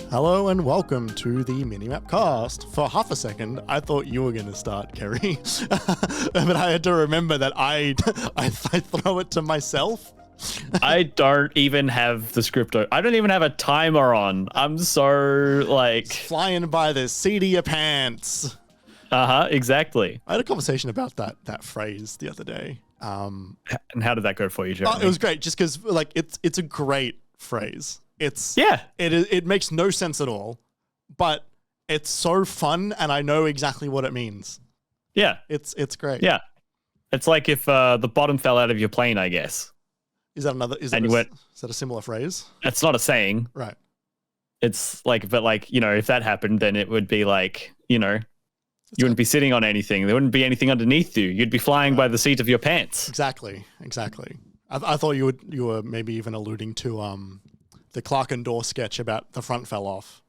Hello and welcome to the MiniMapCast. For half a second, I thought you were going to start, Kerry, but I had to remember that I throw it to myself. I don't even have the script. I don't even have a timer on. I'm so like flying by the seat of your pants. Exactly. I had a conversation about that phrase the other day. And how did that go for you, Jeremy? It was great, just because like it's a great phrase. It makes no sense at all, but it's so fun, and I know exactly what it means. Yeah, it's great. Yeah, it's like if the bottom fell out of your plane, I guess. Is that a similar phrase? It's not a saying, right? It's like, but like, you know, if that happened, then it would be like, you know, you wouldn't be sitting on anything. There wouldn't be anything underneath you. You'd be flying by the seat of your pants. Exactly. I thought you were maybe even alluding to the Clark and Door sketch about the front fell off.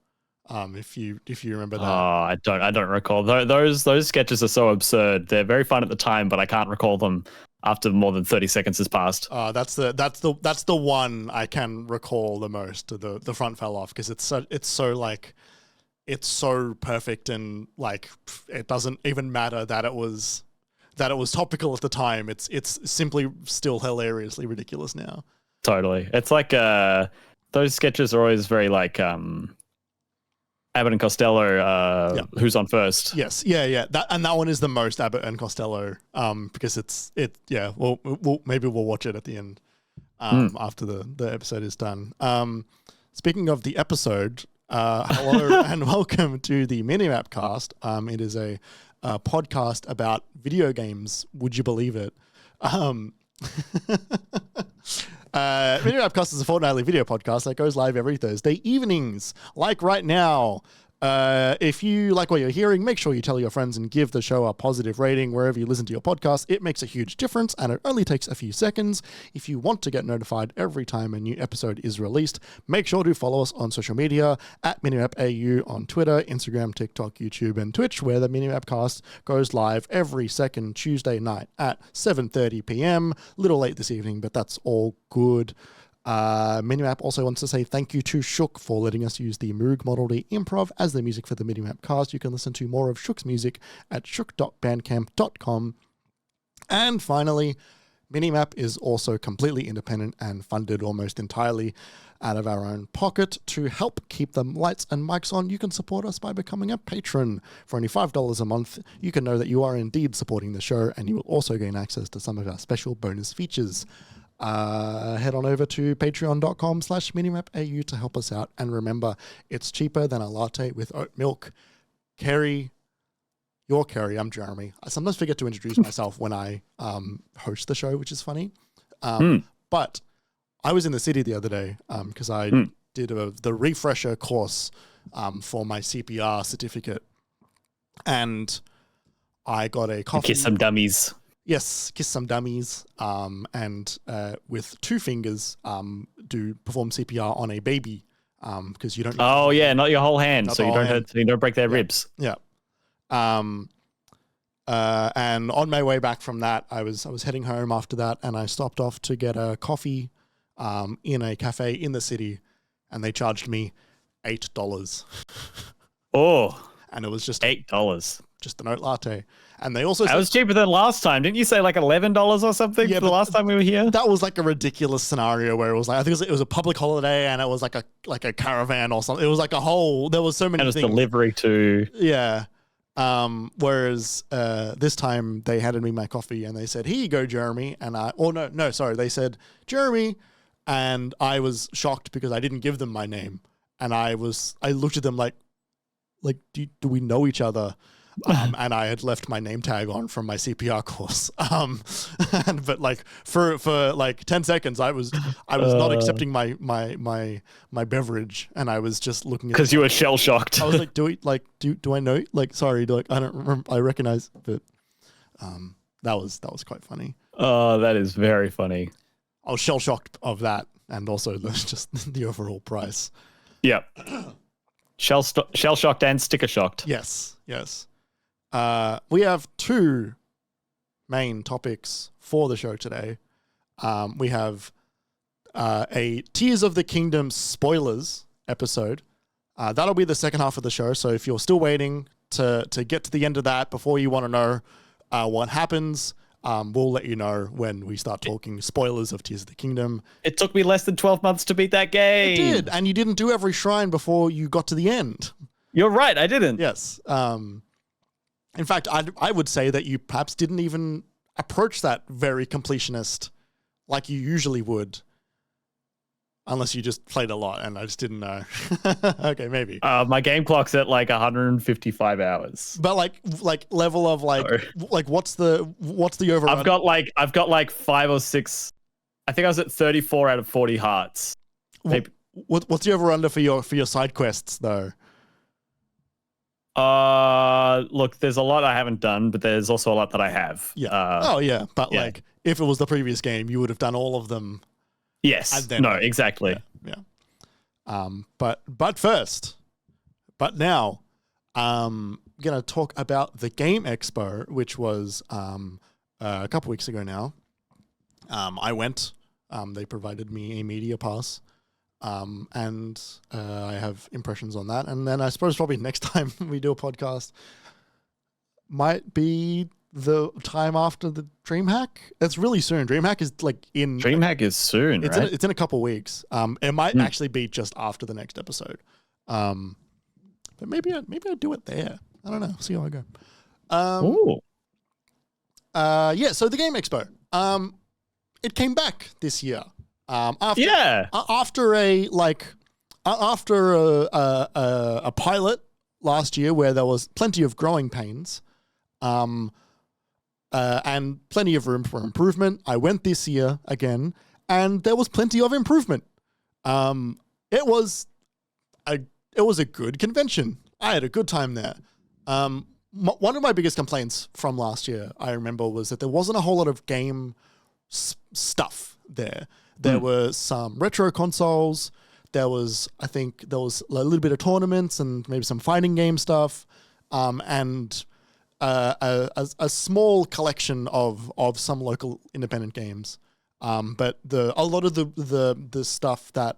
If you remember that. Oh, I don't recall. Those sketches are so absurd. They're very fun at the time, but I can't recall them after more than 30 seconds has passed. That's the one I can recall the most. The front fell off, because it's so perfect, and like it doesn't even matter that it was topical at the time. It's simply still hilariously ridiculous now. Totally. It's like those sketches are always very like Abbott and Costello, Who's on First. Yes, yeah. That one is the most Abbott and Costello, because maybe we'll watch it at the end, after the episode is done. Speaking of the episode, hello and welcome to the MiniMapCast. It is a podcast about video games. Would you believe it? MiniMapCast is a fortnightly video podcast that goes live every Thursday evenings, like right now. If you like what you're hearing, make sure you tell your friends and give the show a positive rating wherever you listen to your podcast. It makes a huge difference, and it only takes a few seconds. If you want to get notified every time a new episode is released, make sure to follow us on social media at MiniMapAU on Twitter, Instagram, TikTok, YouTube, and Twitch, where the MiniMapCast goes live every second Tuesday night at 7:30 p.m. Little late this evening, but that's all good. Minimap also wants to say thank you to Shook for letting us use the Moog Model D Improv as the music for the Minimap cast. You can listen to more of Shook's music at shook.bandcamp.com. And finally, Minimap is also completely independent and funded almost entirely out of our own pocket. To help keep the lights and mics on, you can support us by becoming a patron. For only $5 a month, you can know that you are indeed supporting the show, and you will also gain access to some of our special bonus features. Head on over to patreon.com/minimapau to help us out. And remember, it's cheaper than a latte with oat milk. Kerry, you're Kerry, I'm Jeremy. I sometimes forget to introduce myself when I host the show, which is funny. But I was in the city the other day because I did the refresher course for my CPR certificate. And I got a coffee. Kiss some dummies. Yes, kiss some dummies, and with two fingers, perform CPR on a baby, because you don't. Oh yeah, not your whole hand, so you don't break their ribs. Yeah. And on my way back from that, I was heading home after that, and I stopped off to get a coffee, in a cafe in the city, and they charged me $8. Oh, and it was just $8. Just an oat latte. And they also said, that was cheaper than last time. Didn't you say like $11 or something for the last time we were here? That was like a ridiculous scenario where it was like, I think it was a public holiday, and it was like a caravan or something. It was like there was so many things. And it was delivery too. Yeah. Whereas this time they handed me my coffee and they said, "Here you go, Jeremy." And they said, "Jeremy." And I was shocked because I didn't give them my name. And I looked at them like, do we know each other? And I had left my name tag on from my CPR course. But like for like 10 seconds, I was not accepting my beverage, and I was just looking at, because you were shell shocked. I was like, do I know? Like, sorry, I don't remember. I recognize, but that was quite funny. Oh, that is very funny. I was shell shocked of that, and also just the overall price. Yep. Shell shocked and sticker shocked. Yes. We have two main topics for the show today. We have a Tears of the Kingdom spoilers episode, That'll be the second half of the show. So if you're still waiting to get to the end of that before you want to know what happens, we'll let you know when we start talking spoilers of Tears of the Kingdom. It took me less than 12 months to beat that game. It did, and you didn't do every shrine before you got to the end. You're right, I didn't. Yes. In fact, I would say that you perhaps didn't even approach that very completionist like you usually would. Unless you just played a lot and I just didn't know. Okay, maybe. My game clock's at like 155 hours. But like level of like what's the overrun? I've got like 5 or 6. I think I was at 34 out of 40 hearts. What's the over under for your side quests though? Look, there's a lot I haven't done, but there's also a lot that I have. Yeah. But like if it was the previous game, you would have done all of them. Yes. No, exactly. Yeah. But now, I'm gonna talk about the Game Expo, which was a couple weeks ago now. I went. They provided me a media pass, and I have impressions on that. And then I suppose probably next time we do a podcast might be the time after the DreamHack. It's really soon. DreamHack is like in DreamHack is soon, right? It's in a couple weeks. It might actually be just after the next episode. But maybe I'll do it there. I don't know. See how I go. So the Game Expo. It came back this year. After a pilot last year where there was plenty of growing pains. And plenty of room for improvement. I went this year again, and there was plenty of improvement. It was a good convention. I had a good time there. One of my biggest complaints from last year, I remember, was that there wasn't a whole lot of game stuff there. There were some retro consoles. There was a little bit of tournaments and maybe some fighting game stuff, and a small collection of some local independent games, but a lot of the stuff that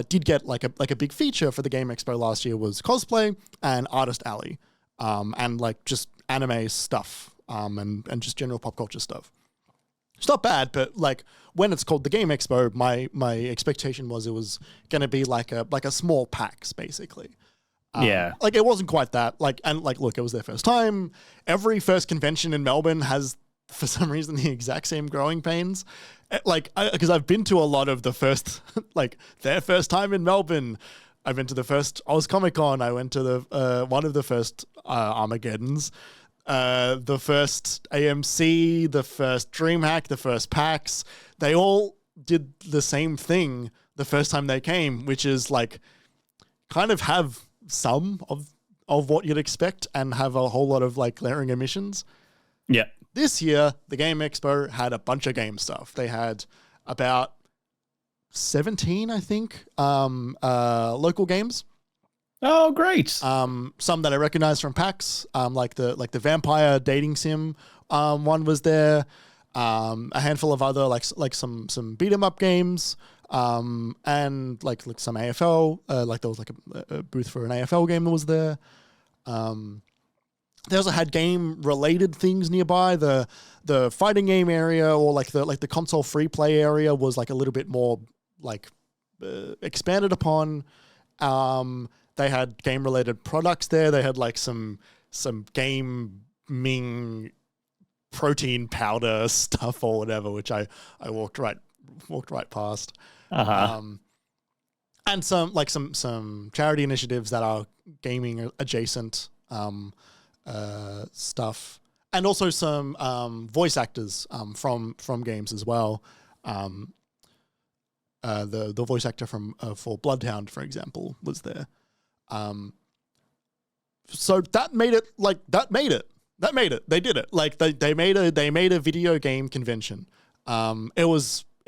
did get like a big feature for the Game Expo last year was cosplay and Artist Alley, and like just anime stuff, and just general pop culture stuff. It's not bad, but like when it's called the Game Expo, my expectation was it was going to be like a small PAX basically. Like it wasn't quite that. Look, it was their first time. Every first convention in Melbourne has, for some reason, the exact same growing pains. Because I've been to a lot of the first, their first time in Melbourne. I've been to the first Oz Comic Con. I went to the one of the first Armageddons, the first AMC, the first DreamHack, the first PAX. They all did the same thing the first time they came, which is like kind of have some of what you'd expect and have a whole lot of like glaring omissions. Yeah. This year, the Game Expo had a bunch of game stuff. They had about 17, I think, local games. Oh, great. Some that I recognize from PAX, like the vampire dating sim one was there. A handful of other like some beat 'em up games. And like some AFL, there was like a booth for an AFL game that was there. They also had game related things nearby. The fighting game area or like the console free play area was like a little bit more like expanded upon. They had game related products there. They had like some gaming protein powder stuff or whatever, which I walked right past. And some charity initiatives that are gaming adjacent stuff, and also some voice actors from games as well. The voice actor for Bloodhound, for example, was there. So that made it. They did it. Like they made a video game convention. It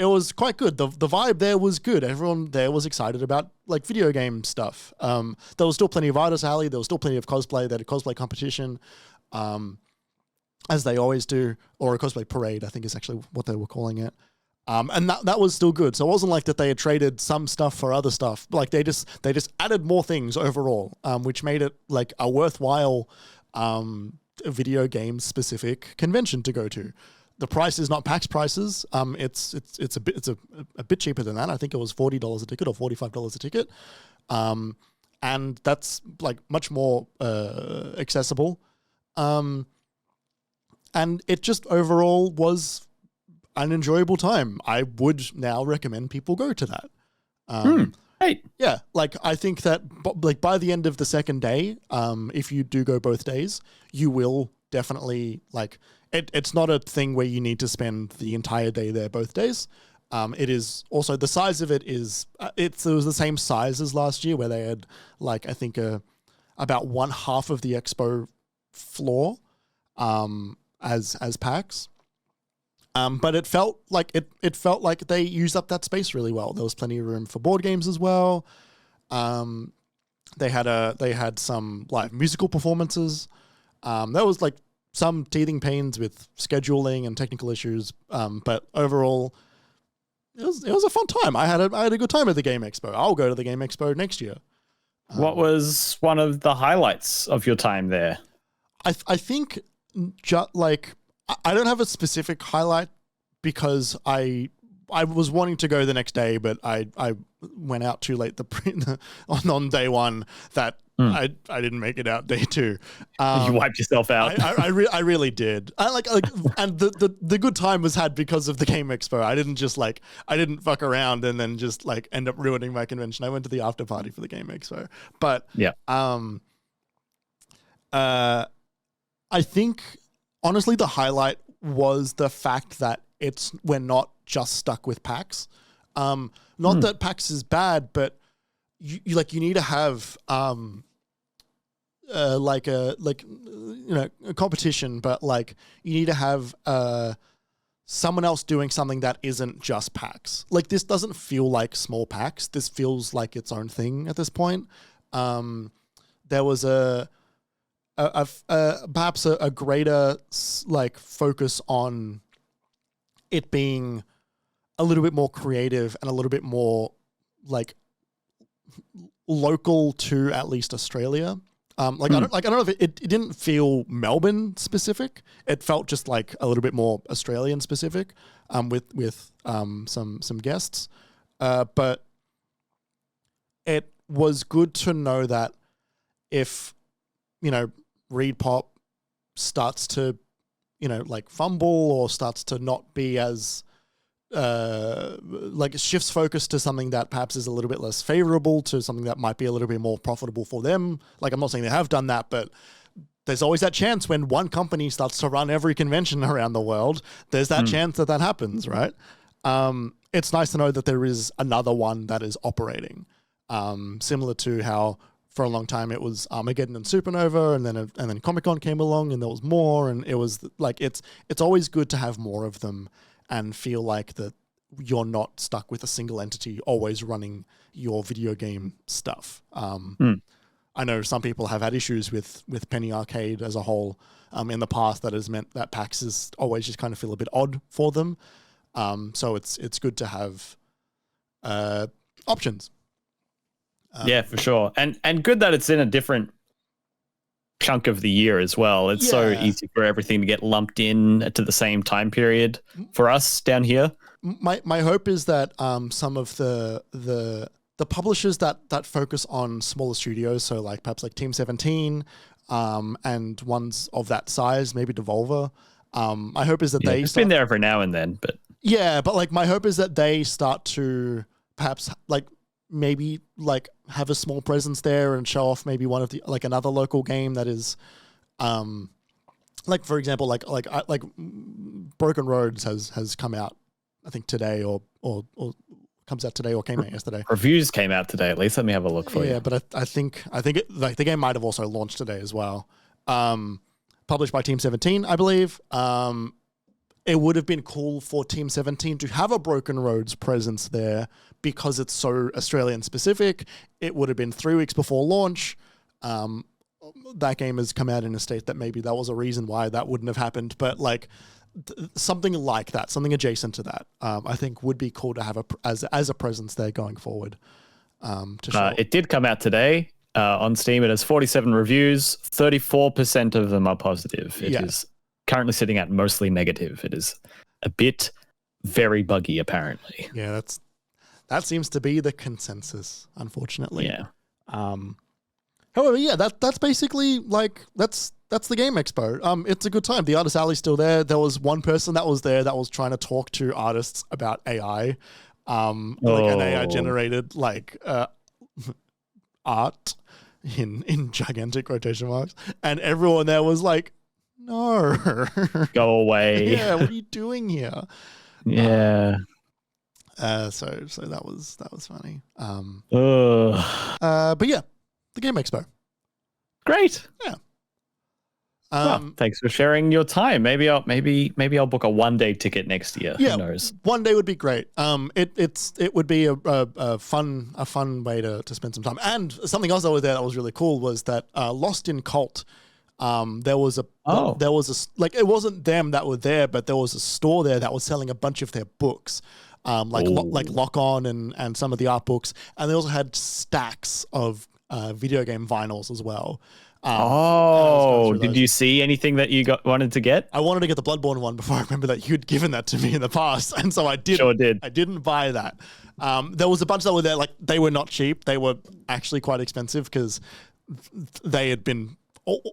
was quite good. The vibe there was good. Everyone there was excited about like video game stuff. There was still plenty of Artist Alley. There was still plenty of cosplay. They had a cosplay competition, as they always do, or a cosplay parade, I think is actually what they were calling it. And that was still good. So it wasn't like that they had traded some stuff for other stuff. Like they just added more things overall, which made it like a worthwhile video game specific convention to go to. The price is not PAX prices. It's a bit cheaper than that. I think it was $40 a ticket or $45 a ticket. And that's like much more accessible. And it just overall was an enjoyable time. I would now recommend people go to that. Right. Yeah, like I think that like by the end of the second day, if you do go both days, you will definitely like it's not a thing where you need to spend the entire day there both days. It is also the size of it is it was the same size as last year where they had like I think about one half of the expo floor as PAX. But it felt like they used up that space really well. There was plenty of room for board games as well. They had some live musical performances. There was like some teething pains with scheduling and technical issues. But overall, it was a fun time. I had a good time at the Game Expo. I'll go to the Game Expo next year. What was one of the highlights of your time there? I think I don't have a specific highlight because I was wanting to go the next day, but I went out too late on day one that I didn't make it out day two. You wiped yourself out. I really did. And the good time was had because of the Game Expo. I didn't fuck around and then just like end up ruining my convention. I went to the after party for the Game Expo, but yeah. I think honestly the highlight was the fact that we're not just stuck with PAX. Not that PAX is bad, but you need to have a competition, but like you need to have someone else doing something that isn't just PAX. Like this doesn't feel like small PAX. This feels like its own thing at this point. There was perhaps a greater like focus on it being a little bit more creative and a little bit more like local to at least Australia. I don't know if it didn't feel Melbourne specific. It felt just like a little bit more Australian specific with some guests. But it was good to know that if Reed Pop starts to, like fumble or starts to not be as, like shifts focus to something that perhaps is a little bit less favorable to something that might be a little bit more profitable for them. Like I'm not saying they have done that, but there's always that chance when one company starts to run every convention around the world, there's that chance that happens, right? It's nice to know that there is another one that is operating, similar to how for a long time it was Armageddon and Supernova, and then Comic-Con came along and there was more, and it was like it's always good to have more of them and feel like that you're not stuck with a single entity always running your video game stuff. I know some people have had issues with Penny Arcade as a whole in the past. That has meant that PAX is always just kind of feel a bit odd for them. So it's good to have options. Yeah, for sure. And good that it's in a different chunk of the year as well. It's so easy for everything to get lumped in to the same time period for us down here. My hope is that some of the publishers that focus on smaller studios, so like perhaps like Team 17 and ones of that size, maybe Devolver, my hope is that it's been there every now and then, but but like my hope is that they start to perhaps like maybe like have a small presence there and show off maybe one of the like another local game that is like for example like Broken Roads has come out I think today or comes out today or came out yesterday. Reviews came out today at least. Let me have a look for you. Yeah, but I think it, like the game might have also launched today as well. Published by Team 17, I believe. It would have been cool for Team 17 to have a Broken Roads presence there because it's so Australian specific. It would have been 3 weeks before launch. That game has come out in a state that maybe that was a reason why that wouldn't have happened. But like something like that, something adjacent to that, I think would be cool to have as a presence there going forward. To show. It did come out today on Steam. It has 47 reviews. 34% of them are positive. It is currently sitting at mostly negative. It is a bit very buggy, apparently. Yeah, that seems to be the consensus, unfortunately. Yeah. However, yeah, that's basically like that's the Game Expo. It's a good time. The artist alley's still there. There was one person that was there that was trying to talk to artists about AI. Like an AI generated art in gigantic quotation marks, and everyone there was like, "No, go away." Yeah, what are you doing here? Yeah. So that was funny. But But yeah, the Game Expo. Great. Yeah. Well, thanks for sharing your time. Maybe I'll book a 1-day ticket next year. Yeah, who knows? 1 day would be great. It would be a fun way to spend some time. And something else that was there that was really cool was that Lost in Cult. There was a it wasn't them that were there, but there was a store there that was selling a bunch of their books. Like Lock On and some of the art books, and they also had stacks of video game vinyls as well. Did you see anything that you wanted to get? I wanted to get the Bloodborne one before I remember that you'd given that to me in the past, and so I did. Sure did. I didn't buy that. There was a bunch that were there, like they were not cheap. They were actually quite expensive because they had been.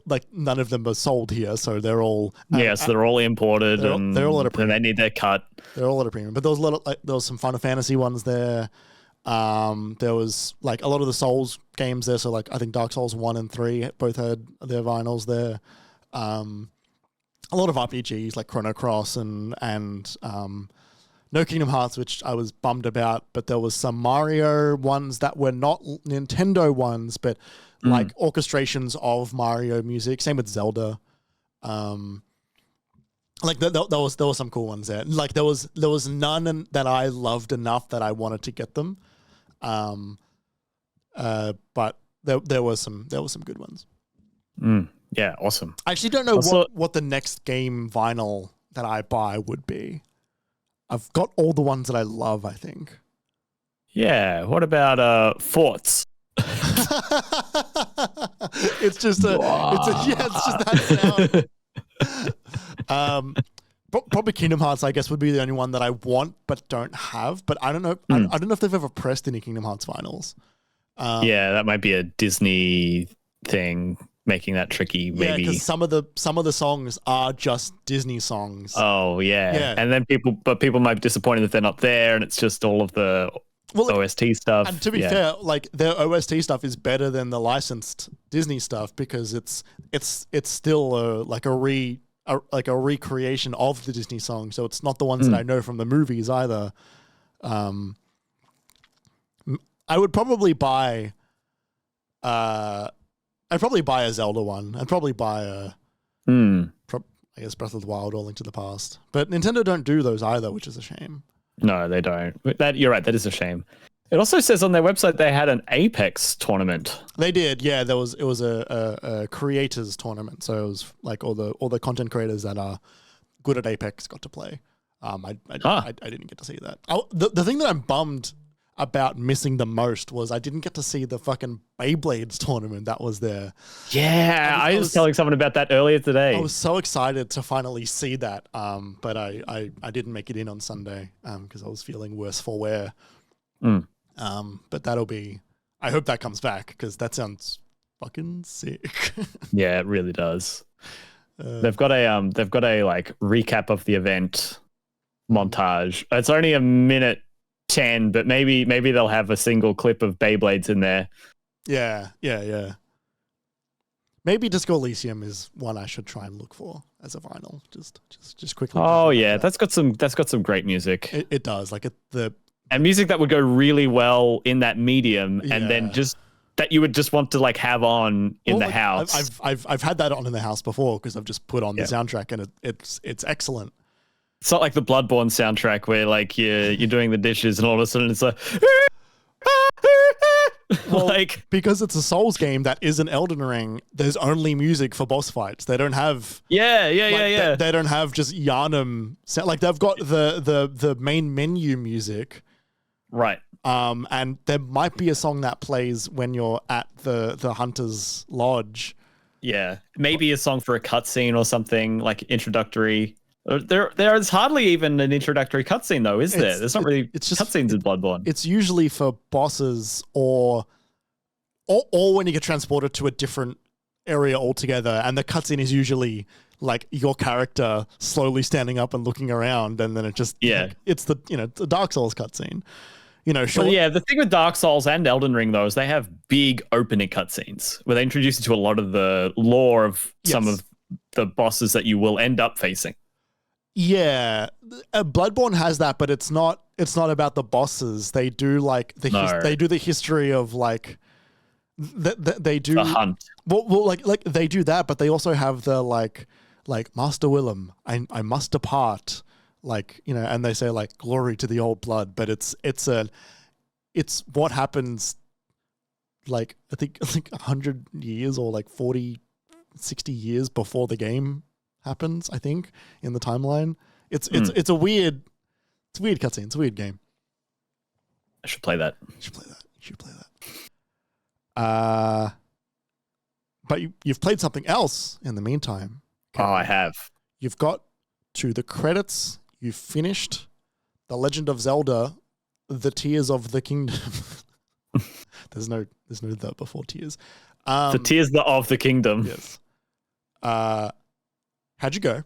Like none of them are sold here, so they're all so they're all imported, they're all at a premium. And they need their cut. They're all at a premium, but there was a lot of there was some Final Fantasy ones there. There was like a lot of the Souls games there, so like I think Dark Souls 1 and 3 both had their vinyls there. A lot of RPGs like Chrono Cross and No Kingdom Hearts, which I was bummed about, but there was some Mario ones that were not Nintendo ones, but like orchestrations of Mario music. Same with Zelda. Like there was some cool ones there. Like there was none that I loved enough that I wanted to get them. But there were some good ones. Yeah, awesome. I actually don't know what the next game vinyl that I buy would be. I've got all the ones that I love, I think. Yeah. What about Forts? It's just that sound. Probably Kingdom Hearts, I guess, would be the only one that I want but don't have. But I don't know. I don't know if they've ever pressed any Kingdom Hearts vinyls. That might be a Disney thing, making that tricky. Maybe because some of the songs are just Disney songs. Oh yeah. And then people might be disappointed if they're not there, and it's just all of the OST stuff. And to be fair, like their OST stuff is better than the licensed Disney stuff because it's still a recreation of the Disney song. So it's not the ones that I know from the movies either. I would probably buy. I'd probably buy a Zelda one. I'd probably buy I guess Breath of the Wild or Link to the Past. But Nintendo don't do those either, which is a shame. No, they don't. You're right. That is a shame. It also says on their website they had an Apex tournament. They did, yeah. It was a creators tournament, so it was like all the content creators that are good at Apex got to play. I didn't get to see that. The thing that I'm bummed about missing the most was I didn't get to see the fucking Beyblades tournament that was there. Yeah, I was telling someone about that earlier today. I was so excited to finally see that, but I didn't make it in on Sunday because I was feeling worse for wear. But that'll be. I hope that comes back because that sounds fucking sick. Yeah, it really does. They've got a like recap of the event montage. It's only a minute 10, but maybe they'll have a single clip of Beyblades in there. Yeah. Maybe Disco Elysium is one I should try and look for as a vinyl. Just quickly. Oh yeah, that's got some great music. It does and music that would go really well in that medium, and then just that you would just want to like have on in the house. I've had that on in the house before because I've just put on the soundtrack and it's excellent. It's not like the Bloodborne soundtrack where like you're doing the dishes and all of a sudden it's like Well, Like, because it's a Souls game that isn't Elden Ring, there's only music for boss fights. They don't have They don't have just Yharnam. Like they've got the main menu music, right. and there might be a song that plays when you're at the Hunter's Lodge. Yeah, maybe a song for a cutscene or something like introductory. There's hardly even an introductory cutscene though, is there? There's not really cutscenes in Bloodborne. It's usually for bosses or when you get transported to a different area altogether, and the cutscene is usually like your character slowly standing up and looking around, and then it just it's the the Dark Souls cutscene. Sure. Well, yeah, the thing with Dark Souls and Elden Ring, though, is they have big opening cutscenes where they introduce you to a lot of the lore of some of the bosses that you will end up facing. Yeah, Bloodborne has that, but it's not about the bosses. They do like they do the history of like they do the hunt. Well, like they do that, but they also have the like Master Willem, I must depart. And they say like glory to the old blood, but it's what happens like I think 100 years or like 40, 60 years before the game happens, I think, in the timeline. It's a weird cutscene. It's a weird game. I should play that. You should play that. But you've played something else in the meantime. Oh, I have. You've got to the credits. You finished The Legend of Zelda, The Tears of the Kingdom. There's no that before Tears. The Tears of the Kingdom. Yes. How'd you go?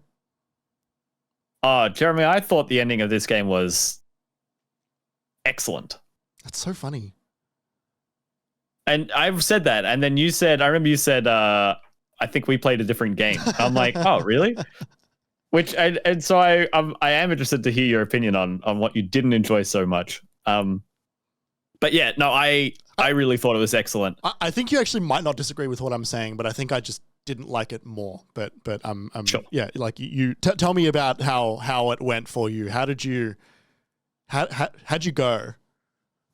Oh, Jeremy, I thought the ending of this game was excellent. That's so funny. And I've said that, and then I remember you said, I think we played a different game. I'm like, oh, really? So I am interested to hear your opinion on what you didn't enjoy so much. But yeah, no, I really thought it was excellent. I think you actually might not disagree with what I'm saying, but I think I just didn't like it more. But sure. Yeah, like you tell me about how it went for you. How'd you go?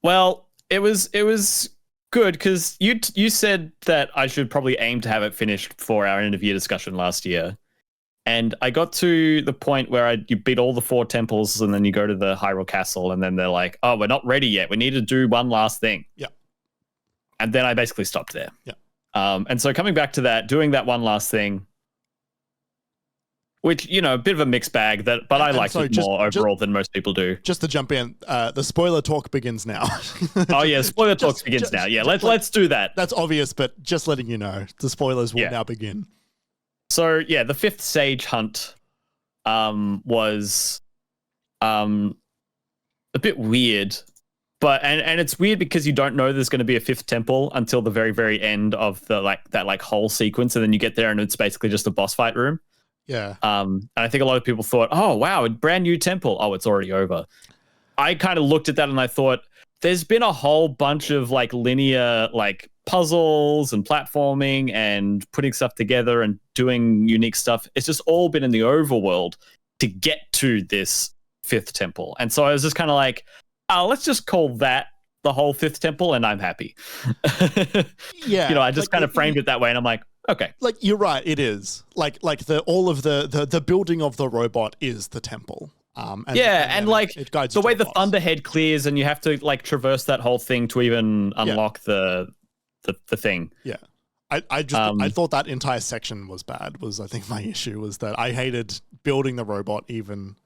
Well, it was good because you said that I should probably aim to have it finished for our end of year discussion last year. And I got to the point where you beat all the 4 temples and then you go to the Hyrule Castle and then they're like, oh, we're not ready yet. We need to do one last thing. Yeah. And then I basically stopped there. Yeah. And so coming back to that, doing that one last thing, which, a bit of a mixed bag, but I liked it more overall than most people do. Just to jump in, the spoiler talk begins now. Oh, yeah, spoiler talk begins now. Yeah, let's do that. That's obvious, but just letting you know, the spoilers will now begin. So, yeah, the 5th stage hunt was a bit weird. But and it's weird because you don't know there's going to be a 5th temple until the very, very end of that whole sequence. And then you get there and it's basically just a boss fight room. Yeah. And I think a lot of people thought, oh, wow, a brand new temple. Oh, it's already over. I kind of looked at that and I thought, there's been a whole bunch of linear puzzles and platforming and putting stuff together and doing unique stuff. It's just all been in the overworld to get to this 5th temple. And so I was just kind of like, oh, let's just call that the whole 5th temple and I'm happy. Yeah. I just kind of framed it that way and I'm like, okay. You're right, it is. All of the building of the robot is the temple. It guides the way the boss. Thunderhead clears and you have to traverse that whole thing to even unlock the thing. Yeah. I thought that entire section was bad. I think my issue was that I hated building the robot even.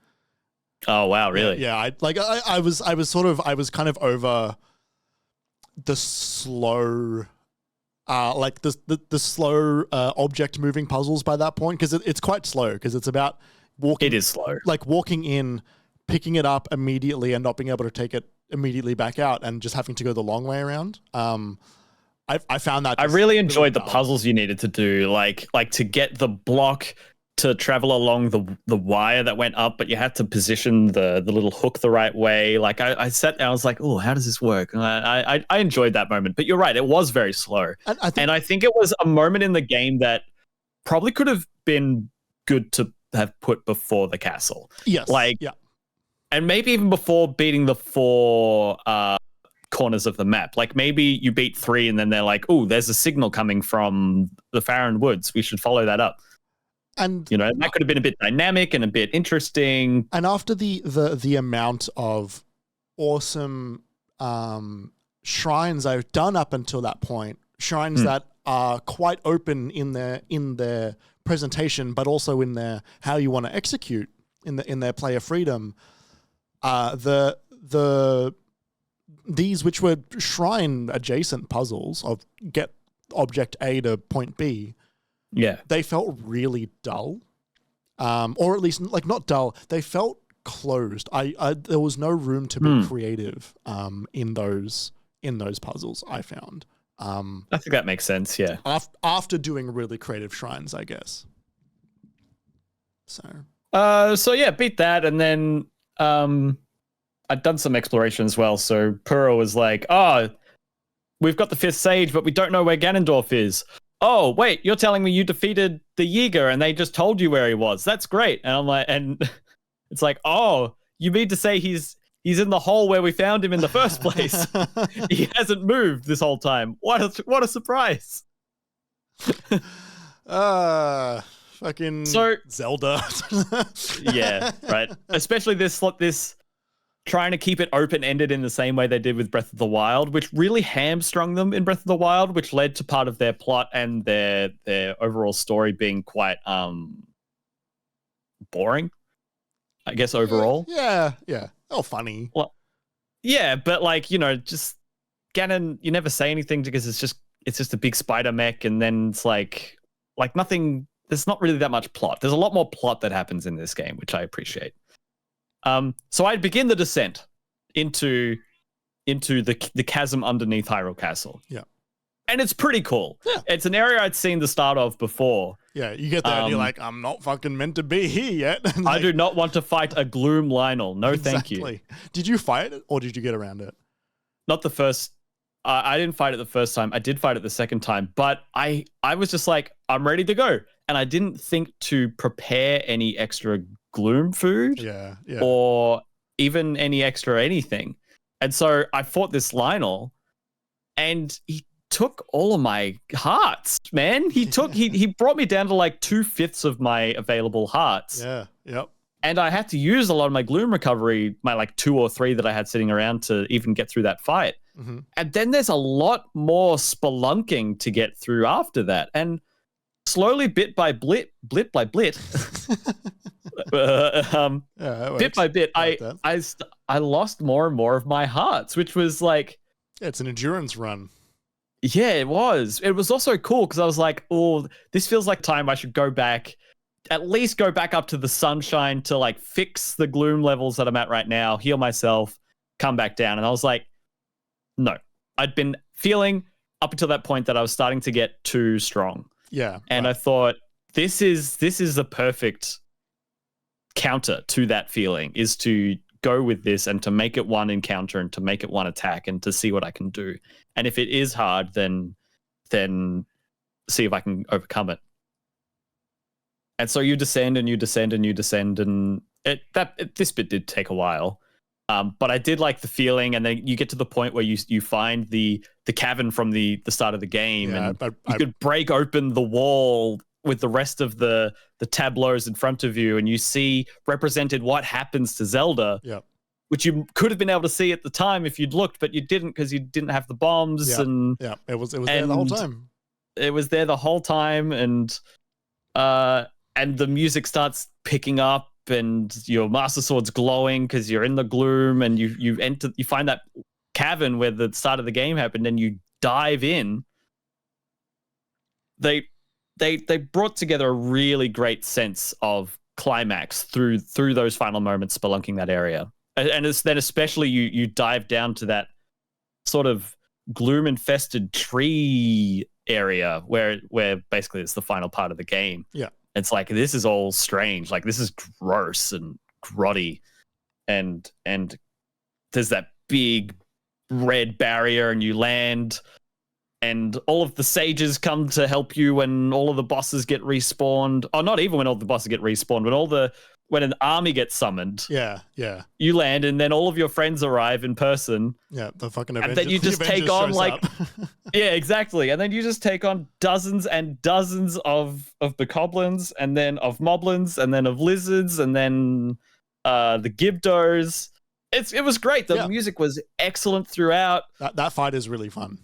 Oh wow, really? Yeah, I was kind of over the slow the slow object moving puzzles by that point, because it's quite slow, because it's about walking. It is slow. Walking in, picking it up immediately and not being able to take it immediately back out and just having to go the long way around. I found that I really enjoyed the puzzles you needed to do, like to get the block to travel along the wire that went up, but you had to position the little hook the right way. I sat there, I was like, oh, how does this work? And I enjoyed that moment. But you're right, it was very slow. And I think it was a moment in the game that probably could have been good to have put before the castle. Yes. And maybe even before beating the 4 corners of the map. Like maybe you beat 3 and then they're like, oh, there's a signal coming from the Farron Woods. We should follow that up. And that could have been a bit dynamic and a bit interesting. And after the amount of awesome shrines I've done up until that point, shrines that are quite open in their presentation, but also in their how you want to execute in their player freedom. These which were shrine adjacent puzzles of get object A to point B, they felt really dull, or at least like not dull. They felt closed. There was no room to be creative in those puzzles. I found. I think that makes sense. Yeah. After doing really creative shrines, I guess. So yeah, beat that, and then I'd done some exploration as well. So Puro was like, "Oh, we've got the 5th Sage, but we don't know where Ganondorf is." Oh, wait, you're telling me you defeated the Yiga and they just told you where he was? That's great. And I'm like, and it's like, oh, you mean to say he's in the hole where we found him in the first place? He hasn't moved this whole time. What a surprise. Fucking Zelda. Yeah, right. Especially this trying to keep it open-ended in the same way they did with Breath of the Wild, which really hamstrung them in Breath of the Wild, which led to part of their plot and their overall story being quite boring, I guess, overall. Yeah. Oh, funny. Well, yeah, but like, just Ganon, you never say anything because it's just a big spider mech, and then it's like nothing. There's not really that much plot. There's a lot more plot that happens in this game, which I appreciate. So I'd begin the descent into the chasm underneath Hyrule Castle. Yeah. And it's pretty cool. Yeah. It's an area I'd seen the start of before. Yeah, you get there and you're like, I'm not fucking meant to be here yet. I do not want to fight a Gloom Lionel. No, exactly. Thank you. Did you fight it or did you get around it? Not the first. I didn't fight it the first time. I did fight it the second time. But I was just like, I'm ready to go. And I didn't think to prepare any extra Gloom food or even any extra anything. And so I fought this Lionel and he took all of my hearts, man. He brought me down to like 2/5 of my available hearts. Yeah. Yep. And I had to use a lot of my Gloom recovery, my like 2 or 3 that I had sitting around to even get through that fight. Mm-hmm. And then there's a lot more spelunking to get through after that. And slowly, bit by bit, bit by bit, I lost more and more of my hearts, which was like, it's an endurance run. Yeah, it was. It was also cool because I was like, oh, this feels like time I should go back, at least go back up to the sunshine to like fix the Gloom levels that I'm at right now, heal myself, come back down. And I was like, no, I'd been feeling up until that point that I was starting to get too strong. Yeah. And I thought this is the perfect counter to that feeling, is to go with this and to make it one encounter and to make it one attack and to see what I can do. And if it is hard, then see if I can overcome it. And so you descend and you descend and you descend, and this bit did take a while. But I did like the feeling, and then you get to the point where you find the cavern from the start of the game, and you could break open the wall with the rest of the tableaus in front of you, and you see represented what happens to Zelda, which you could have been able to see at the time if you'd looked, but you didn't because you didn't have the bombs. It was there the whole time. It was there the whole time, and the music starts picking up, and your Master Sword's glowing because you're in the gloom, and you find that cavern where the start of the game happened, and you dive in. They brought together a really great sense of climax through those final moments spelunking that area, and then especially you dive down to that sort of gloom infested tree area where basically it's the final part of the game. Yeah. It's like, this is all strange. Like, this is gross and grotty. And there's that big red barrier, and you land, and all of the sages come to help you when all of the bosses get respawned. Or not even when all the bosses get respawned, when an army gets summoned. Yeah. You land, and then all of your friends arrive in person. Yeah, the fucking Avengers. And then you just take on like, yeah, exactly. And then you just take on dozens and dozens of bokoblins, and then of moblins, and then of lizards, and then the Gibdos. It was great. The music was excellent throughout. That fight is really fun.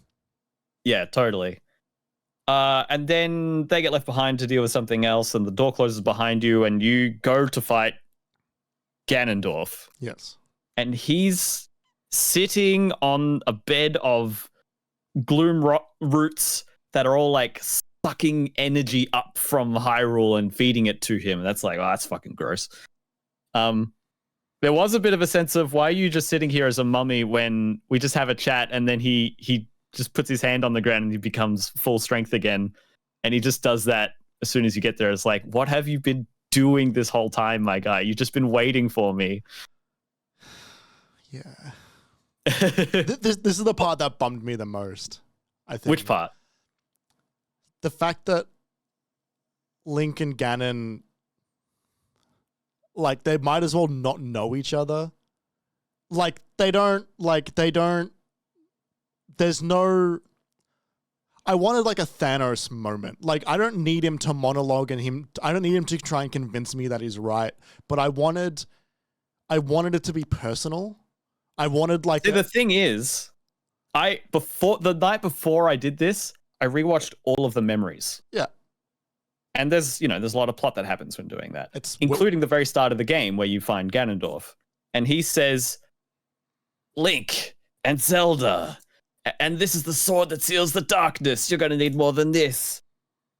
Yeah, totally. And then they get left behind to deal with something else, and the door closes behind you, and you go to fight Ganondorf. Yes. And he's sitting on a bed of gloom roots that are all like sucking energy up from Hyrule and feeding it to him. That's like, oh, that's fucking gross. There was a bit of a sense of, why are you just sitting here as a mummy when we just have a chat, and then he just puts his hand on the ground and he becomes full strength again. And he just does that as soon as you get there. It's like, what have you been doing this whole time, my guy? You've just been waiting for me. Yeah. This is the part that bummed me the most, I think. Which part? The fact that Link and Ganon, like, they might as well not know each other. There's no... I wanted like a Thanos moment. Like, I don't need him to monologue I don't need him to try and convince me that he's right, but I wanted it to be personal. I wanted like... See, the thing is, the night before I did this, I rewatched all of the memories. Yeah. And there's a lot of plot that happens when doing that, including the very start of the game where you find Ganondorf. And he says, Link and Zelda, and this is the sword that seals the darkness. You're going to need more than this.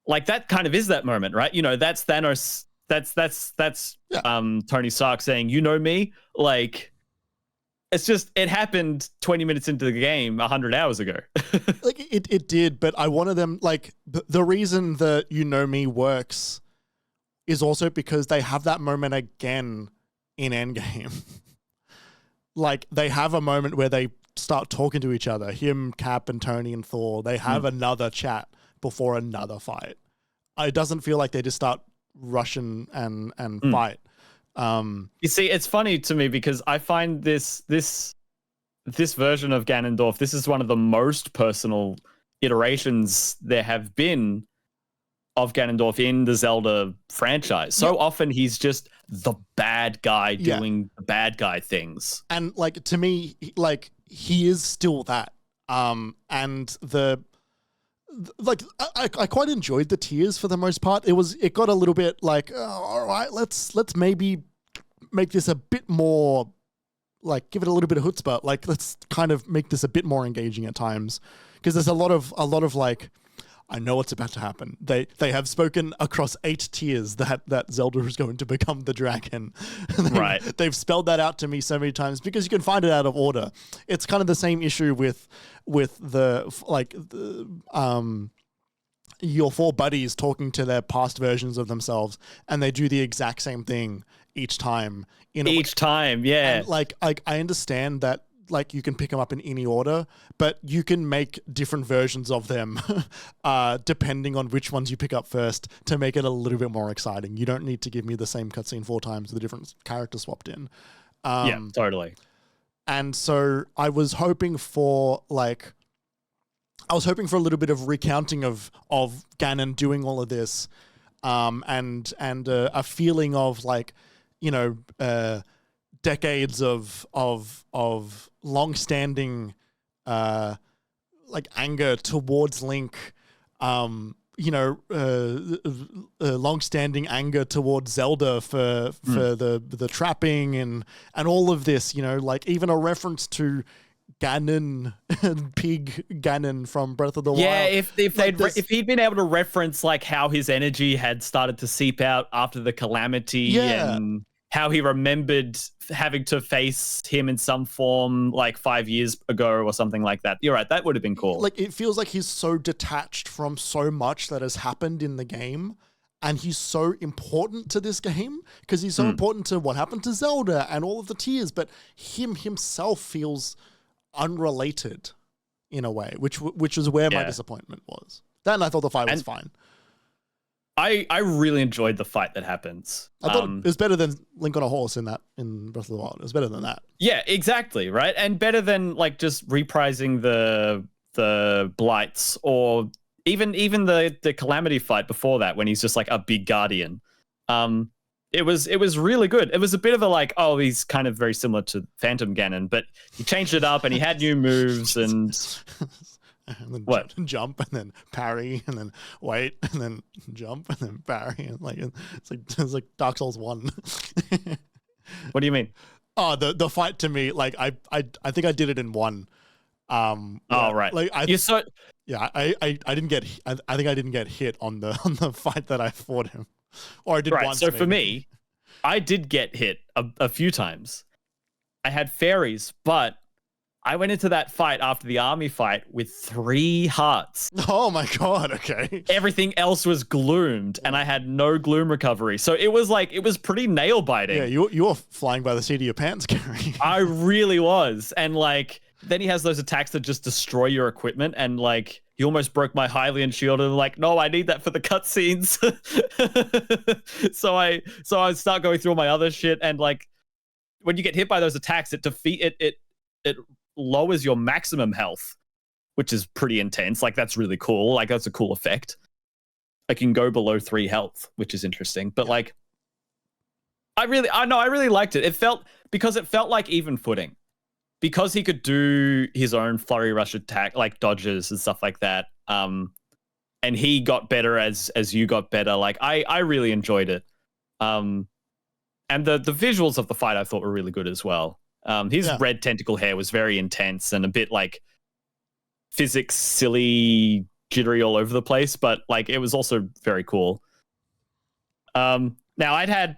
Like, that kind of is that moment, right? You know, that's Thanos. That's Tony Stark saying, you know me? Like, it's just, it happened 20 minutes into the game 100 hours ago. Like, it did, but I wanted them, like, the reason that you know me works is also because they have that moment again in Endgame. Like, they have a moment where they start talking to each other, him, Cap, and Tony, and Thor. They have another chat before another fight. It doesn't feel like they just start rushing and fight. You see, it's funny to me because I find this version of Ganondorf, this is one of the most personal iterations there have been of Ganondorf in the Zelda franchise. So often he's just the bad guy doing the bad guy things. And like, to me, like, he is still that. And I quite enjoyed the tears for the most part. It got a little bit like, oh, all right, let's maybe make this a bit more, like, give it a little bit of chutzpah. Like, let's kind of make this a bit more engaging at times, because there's a lot of like, I know what's about to happen. They have spoken across 8 tiers that Zelda is going to become the dragon. Right. They've spelled that out to me so many times because you can find it out of order. It's kind of the same issue with your 4 buddies talking to their past versions of themselves, and they do the exact same thing each time. Each time, yeah. And like, I understand that, like, you can pick them up in any order, but you can make different versions of them depending on which ones you pick up first to make it a little bit more exciting. You don't need to give me the same cutscene 4 times with a different character swapped in. Yeah, totally. And so I was hoping for a little bit of recounting of Ganon doing all of this, and a feeling of, like, you know, decades of long-standing like anger towards Link, you know, long-standing anger towards Zelda for the trapping and all of this, you know, like even a reference to Ganon, Pig Ganon from Breath of the Wild. Yeah, if he'd been able to reference like how his energy had started to seep out after the calamity, and how he remembered having to face him in some form like 5 years ago or something like that. You're right, that would have been cool. Like, it feels like he's so detached from so much that has happened in the game, and he's so important to this game because he's so important to what happened to Zelda and all of the tears, but himself feels unrelated in a way, which is where my disappointment was. Then I thought the fight was fine. I really enjoyed the fight that happens. I thought it was better than Link on a horse in Breath of the Wild. It was better than that. Yeah, exactly, right? And better than like just reprising the blights, or even the Calamity fight before that when he's just like a big guardian. It was really good. It was a bit of a like, oh, he's kind of very similar to Phantom Ganon, but he changed it up and he had new moves and and then what? Jump and then parry and then wait and then jump and then parry and like it's like Dark Souls 1. What do you mean? Oh, the fight to me, like I think I did it in one. Right. Like I didn't get. I think I didn't get hit on the fight that I fought him, or I did once. So maybe. for me, I did get hit a few times. I had fairies, but I went into that fight after the army fight with 3 hearts. Oh my god! Okay. Everything else was gloomed, and I had no gloom recovery. So it was pretty nail biting. Yeah, you were flying by the seat of your pants, Kerry. I really was, and like then he has those attacks that just destroy your equipment, and like he almost broke my Hylian shield, and I'm like, no, I need that for the cutscenes. so I start going through all my other shit, and like when you get hit by those attacks, it lowers your maximum health, which is pretty intense. Like that's really cool. Like that's a cool effect. I can go below 3 health, which is interesting. But like, I really liked it. It felt like even footing, because he could do his own flurry rush attack, like dodges and stuff like that. And he got better as you got better. Like I really enjoyed it. And the visuals of the fight I thought were really good as well. His red tentacle hair was very intense and a bit like physics silly, jittery all over the place, but like it was also very cool. Now I'd had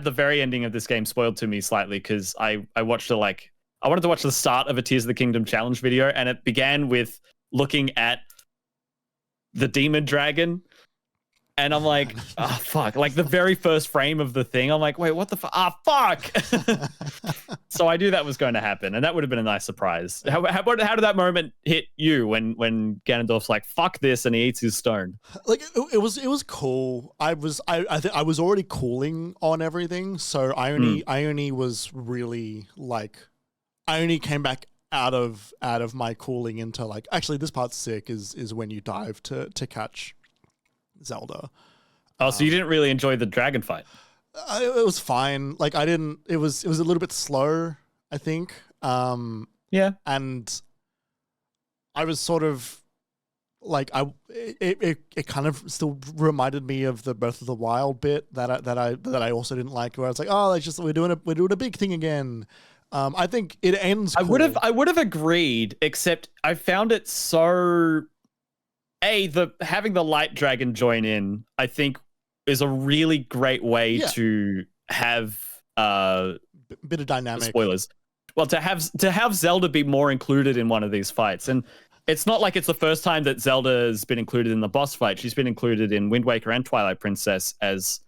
the very ending of this game spoiled to me slightly because I watched I wanted to watch the start of a Tears of the Kingdom challenge video, and it began with looking at the demon dragon. And I'm like, oh, fuck. Like the very first frame of the thing, I'm like, wait, what the fuck? Ah, fuck. So I knew that was going to happen. And that would have been a nice surprise. How did that moment hit you when Ganondorf's like, fuck this, and he eats his stone? Like it was cool. I think I was already cooling on everything. So I only was really like, I only came back out of my cooling into like, actually this part's sick is when you dive to catch Zelda. Oh, so you didn't really enjoy the dragon fight? It was fine. Like I didn't. It was a little bit slow, I think. Yeah. And I was sort of like it kind of still reminded me of the Breath of the Wild bit that I also didn't like, where I was like, oh, it's just we're doing a big thing again. I think it ends. Cool. I would have agreed, except I found it so. Having the light dragon join in, I think, is a really great way to have bit of dynamic. Spoilers. Well, to have Zelda be more included in one of these fights, and it's not like it's the first time that Zelda has been included in the boss fight. She's been included in Wind Waker and Twilight Princess as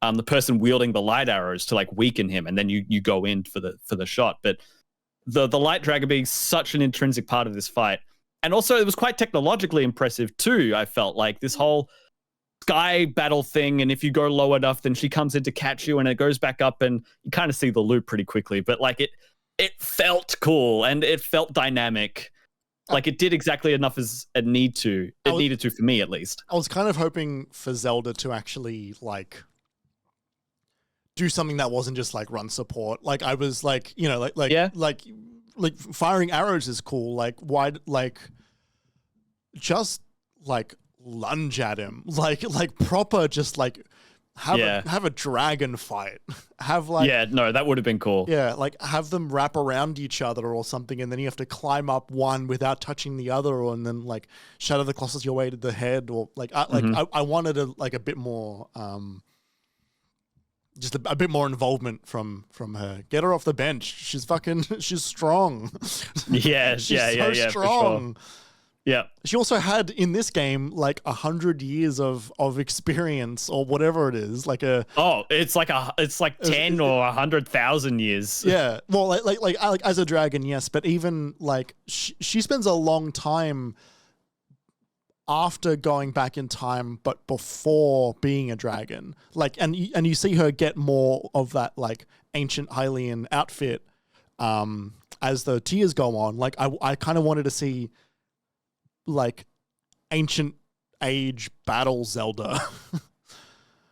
the person wielding the light arrows to like weaken him, and then you go in for the shot. But the light dragon being such an intrinsic part of this fight. And also, it was quite technologically impressive too. I felt like this whole sky battle thing, and if you go low enough, then she comes in to catch you, and it goes back up, and you kind of see the loop pretty quickly. But like it felt cool, and it felt dynamic. Like it did exactly enough as it needed to for me, at least. I was kind of hoping for Zelda to actually like do something that wasn't just like run support. Like I was like, you know, like firing arrows is cool. Like why, like just like lunge at him, like proper, just like have a dragon fight. Have like that would have been cool. Yeah, like have them wrap around each other or something, and then you have to climb up one without touching the other, and then like shatter the closest your way to the head, or like I wanted a bit more. Just a bit more involvement from her. Get her off the bench. She's strong. Yeah, she's strong. For sure. Yeah. She also had in this game like 100 years of experience or whatever it is. Like it's like 10 or 100,000 years. Yeah. Well, like as a dragon, yes, but even like she spends a long time after going back in time, but before being a dragon. Like, and you see her get more of that like ancient Hylian outfit as the tiers go on. Like, I kind of wanted to see like ancient age battle Zelda.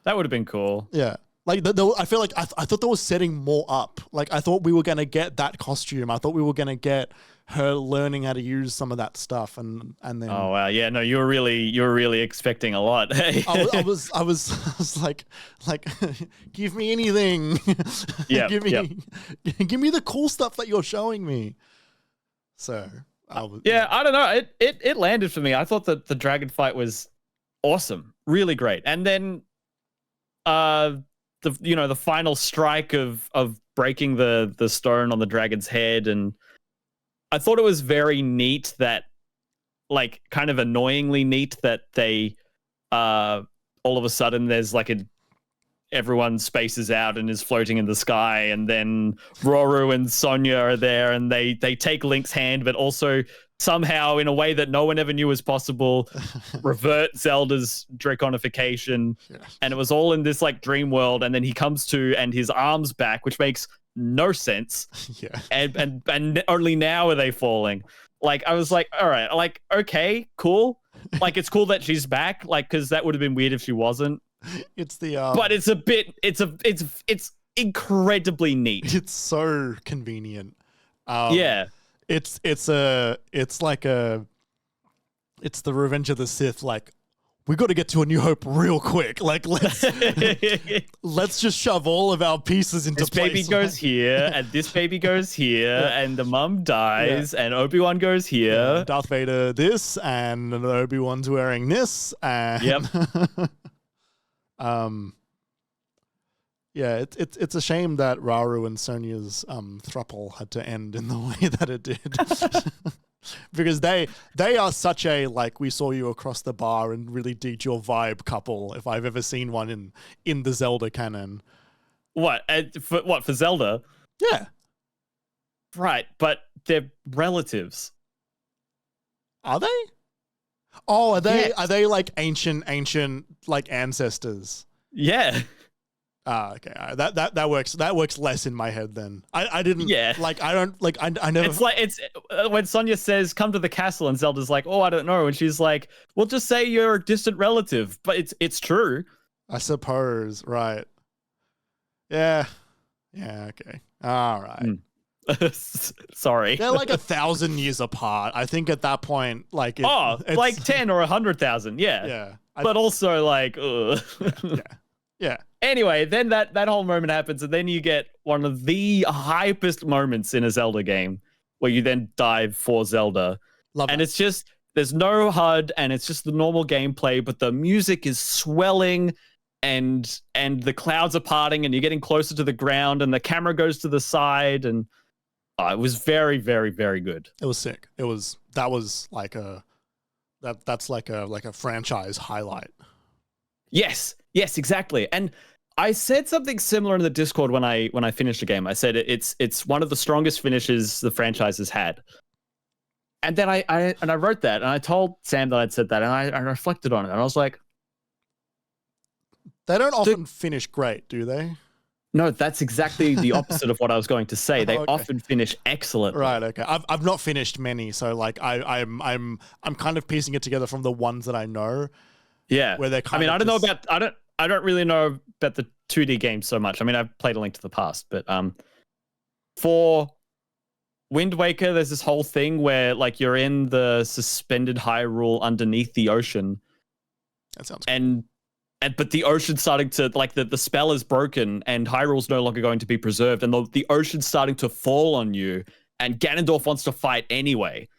That would have been cool. Yeah. Like, I feel like I thought they were setting more up. Like, I thought we were going to get that costume. I thought we were going to get her learning how to use some of that stuff, and then. Oh wow, yeah, no, you were really expecting a lot. I was like, give me anything. Yeah, give me the cool stuff that you're showing me. So I don't know. It landed for me. I thought that the dragon fight was awesome, really great, and then the final strike of breaking the stone on the dragon's head, and I thought it was very neat that, like, kind of annoyingly neat that they all of a sudden there's like everyone spaces out and is floating in the sky, and then Roru and Sonya are there, and they take Link's hand, but also somehow, in a way that no one ever knew was possible, revert Zelda's draconification. Yeah. And it was all in this like dream world, and then he comes to and his arms back, which makes no sense. Yeah. And only now are they falling. Like, I was like, all right, like, okay, cool. Like, it's cool that she's back, like, because that would have been weird if she wasn't. It's the but it's a bit it's incredibly neat. It's so convenient. Yeah. It's the Revenge of the Sith, like, we got to get to A New Hope real quick. Like, let's just shove all of our pieces into this place. This baby goes here, and this baby goes here, and the mum dies, and Obi-Wan goes here. Yeah, Darth Vader this, and Obi-Wan's wearing this, and yep. Yeah, it's a shame that Rauru and Sonya's throuple had to end in the way that it did. Because they are such a, like, we saw you across the bar and really dig your vibe couple, if I've ever seen one in the Zelda canon. What? For Zelda? Yeah. Right, but they're relatives. Are they? Oh, are they like ancient like ancestors? Yeah. Okay. That works. That works less in my head then. I didn't. Yeah. Like, I don't like. I never. It's like when Sonya says, "Come to the castle," and Zelda's like, "Oh, I don't know," and she's like, "Well, just say you're a distant relative," but it's true. I suppose. Right. Yeah. Yeah. Okay. All right. Sorry. They're like 1,000 years apart. I think at that point, like, it's like 10 or 100,000. Yeah. Yeah. But also like, ugh. Yeah. Anyway, then that whole moment happens, and then you get one of the hypest moments in a Zelda game where you then dive for Zelda. Love and that. It's just, there's no HUD, and it's just the normal gameplay, but the music is swelling, and the clouds are parting, and you're getting closer to the ground, and the camera goes to the side, and it was very, very, very good. It was sick. That's like a franchise highlight. Yes, exactly. And I said something similar in the Discord when I finished the game. I said it's one of the strongest finishes the franchise has had. And then I wrote that, and I told Sam that I'd said that, and I reflected on it, and I was like, they don't often finish great, do they? No, that's exactly the opposite of what I was going to say. They often finish excellently. Right. Okay. I've not finished many, so like I'm kind of piecing it together from the ones that I know. Yeah. Where they're kind I don't really know about the 2D games so much. I mean, I've played A Link to the Past, but for Wind Waker, there's this whole thing where like you're in the suspended Hyrule underneath the ocean. That sounds cool. But the ocean's starting to, like, the spell is broken, and Hyrule's no longer going to be preserved, and the ocean's starting to fall on you, and Ganondorf wants to fight anyway.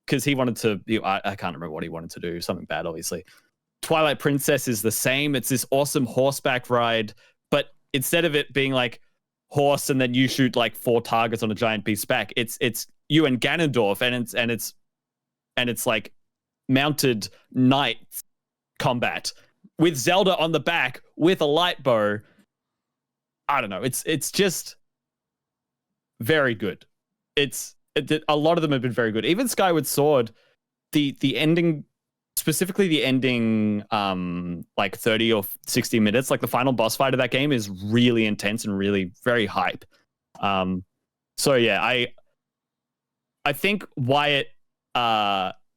Because he wanted to, I can't remember what he wanted to do, something bad, obviously. Twilight Princess is the same. It's this awesome horseback ride, but instead of it being like horse and then you shoot like 4 targets on a giant beast's back, it's you and Ganondorf, and it's like mounted knight combat with Zelda on the back with a light bow. I don't know. It's just very good. A lot of them have been very good. Even Skyward Sword, the ending specifically the ending, like 30 or 60 minutes, like the final boss fight of that game is really intense and really very hype. So yeah, I think why it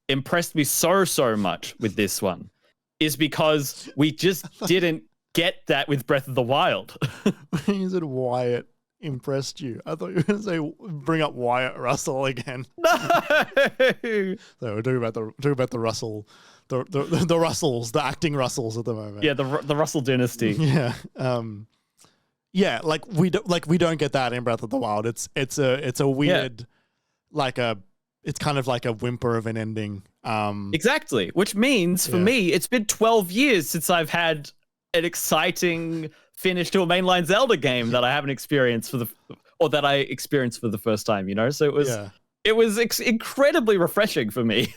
impressed me so much with this one is because we just didn't get that with Breath of the Wild. You said Wyatt impressed you. I thought you were going to say bring up Wyatt Russell again. No. So we're talking about the Russell, the Russells, the acting Russells at the moment. Yeah, the Russell dynasty. Yeah. Yeah, like we don't get that in Breath of the Wild. It's a weird, it's kind of like a whimper of an ending. Exactly, which means for me, it's been 12 years since I've had an exciting finish to a mainline Zelda game that I haven't experienced that I experienced for the first time. You know, so it was incredibly refreshing for me.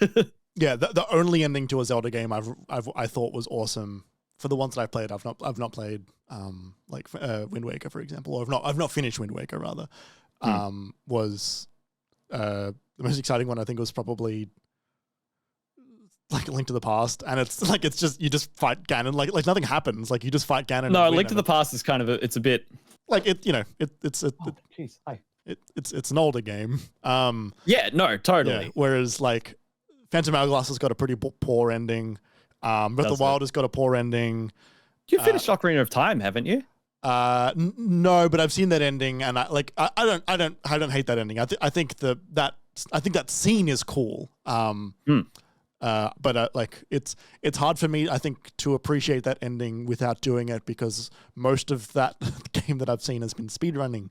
Yeah, the only ending to a Zelda game I thought was awesome. For the ones that I've played, I've not played Wind Waker, for example, or I've not finished Wind Waker rather. Was the most exciting one I think was probably like Link to the Past, and it's just you just fight Ganon, like nothing happens, like you just fight Ganon. No, Link to the Past is kind of it's a bit like it's an older game. Yeah, no, totally. Yeah, whereas like Phantom Hourglass has got a pretty poor ending. Breath of the Wild has got a poor ending. You finished Ocarina of Time, haven't you? No, but I've seen that ending, and I don't hate that ending. I think that scene is cool. But like it's hard for me, I think, to appreciate that ending without doing it, because most of that game that I've seen has been speedrunning.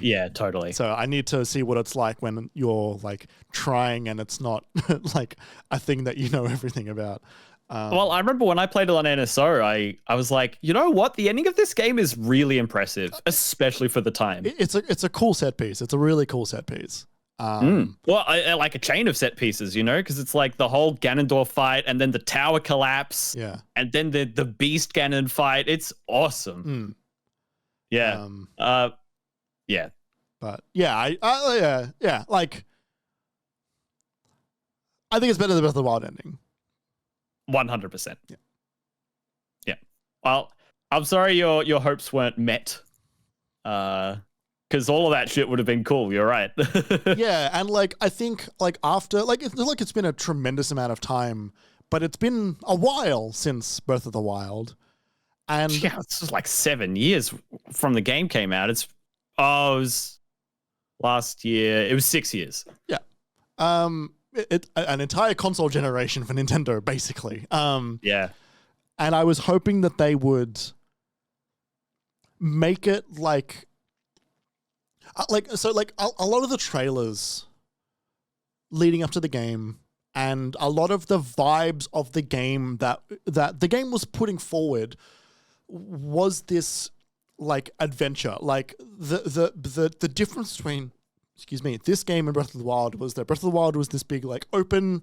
Yeah, totally. So I need to see what it's like when you're like trying and it's not like a thing that you know everything about. Well, I remember when I played it on NSO, I was like, you know what? The ending of this game is really impressive, especially for the time. It's a cool set piece. It's a really cool set piece. Well, I like a chain of set pieces, you know, because it's like the whole Ganondorf fight and then the tower collapse. Yeah. And then the Beast Ganon fight. It's awesome. Yeah. Yeah. But yeah, like I think it's better than Breath of the Wild ending. 100%. Yeah. Well, I'm sorry your hopes weren't met. Because all of that shit would have been cool. You're right. Yeah, and like I think like after it's been a tremendous amount of time, but it's been a while since Breath of the Wild, and yeah, it's just like 7 years from the game came out. It was last year. It was 6 years. Yeah, an entire console generation for Nintendo, basically. Yeah, and I was hoping that they would make it like. A lot of the trailers leading up to the game and a lot of the vibes of the game that the game was putting forward was this like adventure. Like the difference between this game and Breath of the Wild was that Breath of the Wild was this big like open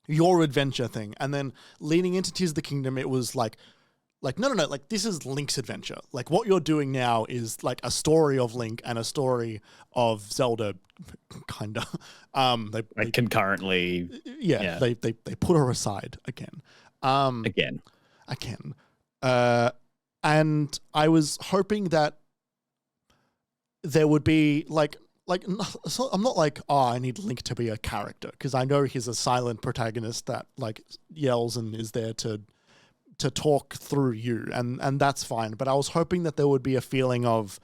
your adventure thing, and then leading into Tears of the Kingdom it was like no, like this is Link's adventure. Like what you're doing now is like a story of Link and a story of Zelda, kinda. They concurrently. Yeah, they put her aside again. Again. And I was hoping that there would be like so I'm not like, oh, I need Link to be a character, because I know he's a silent protagonist that like yells and is there to talk through you, and that's fine. But I was hoping that there would be a feeling of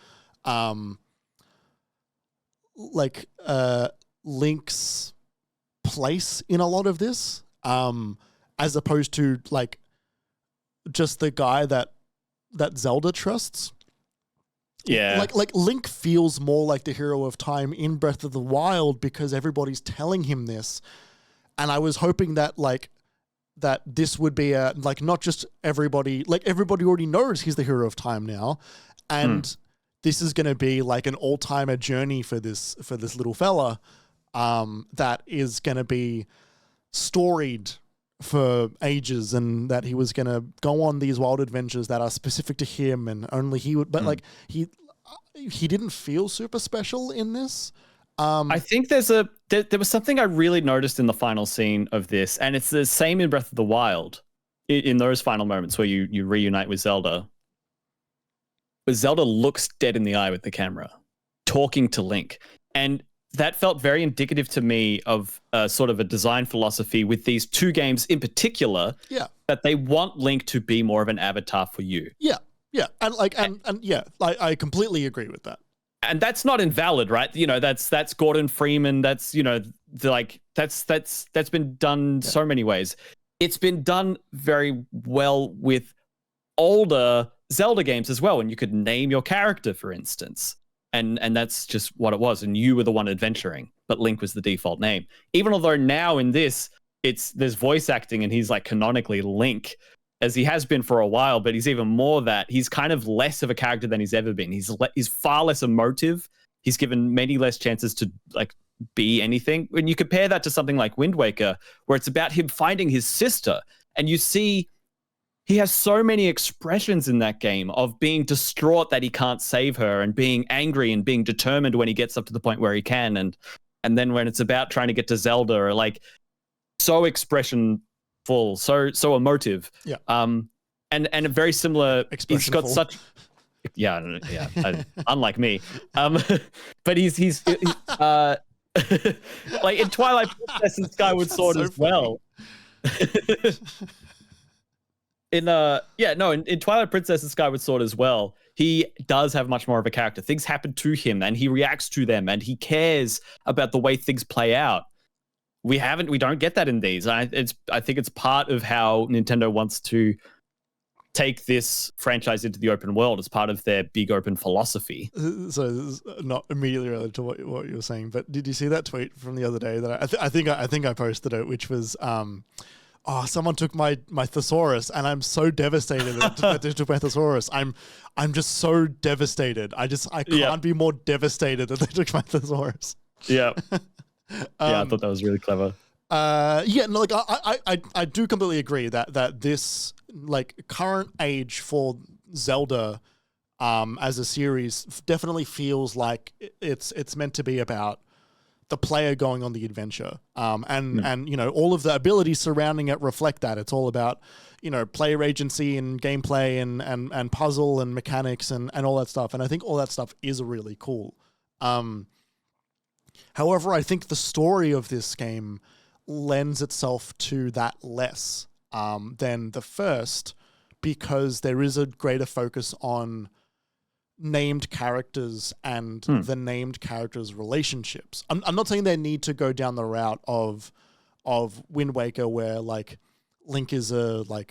Link's place in a lot of this, as opposed to like just the guy that Zelda trusts. Yeah. Like Link feels more like the hero of time in Breath of the Wild because everybody's telling him this. And I was hoping that that this would be not just everybody already knows he's the hero of time now, and this is going to be like an all-timer journey for this little fella, that is going to be storied for ages, and that he was going to go on these wild adventures that are specific to him and only he would. But like he didn't feel super special in this. I think there was something I really noticed in the final scene of this, and it's the same in Breath of the Wild, in those final moments where you reunite with Zelda. Where Zelda looks dead in the eye with the camera, talking to Link. And that felt very indicative to me of sort of a design philosophy with these two games in particular. Yeah. That they want Link to be more of an avatar for you. Yeah. Yeah. And yeah, I completely agree with that. And that's not invalid, right? You know, that's Gordon Freeman. That's, you know, that's been done so many ways. It's been done very well with older Zelda games as well, and you could name your character, for instance, and that's just what it was, and you were the one adventuring, but Link was the default name. Even although now in this, there's voice acting, and he's like canonically Link, as he has been for a while, but he's even more that. He's kind of less of a character than he's ever been. He's far less emotive. He's given many less chances to like be anything. When you compare that to something like Wind Waker, where it's about him finding his sister, and you see he has so many expressions in that game of being distraught that he can't save her, and being angry and being determined when he gets up to the point where he can, and then when it's about trying to get to Zelda, or like so expressionful, so emotive. Yeah. And a very similar. He's got such. Yeah. Unlike me. But he's like in Twilight Princess and Skyward Sword as well. In Twilight Princess and Skyward Sword as well, he does have much more of a character. Things happen to him and he reacts to them and he cares about the way things play out. We don't get that in these. I think it's part of how Nintendo wants to take this franchise into the open world as part of their big open philosophy. So this is not immediately related to what you were saying, but did you see that tweet from the other day that I think I posted it, which was someone took my thesaurus, and I'm so devastated that they took my thesaurus. I'm just so devastated. I can't be more devastated that they took my thesaurus. Yeah. I thought that was really clever. I do completely agree that this like current age for Zelda as a series definitely feels like it's meant to be about the player going on the adventure. And you know, all of the abilities surrounding it reflect that. It's all about, you know, player agency and gameplay and puzzle and mechanics and all that stuff. And I think all that stuff is really cool. However, I think the story of this game lends itself to that less than the first, because there is a greater focus on named characters and the named characters' relationships. I'm not saying they need to go down the route of Wind Waker, where like Link is the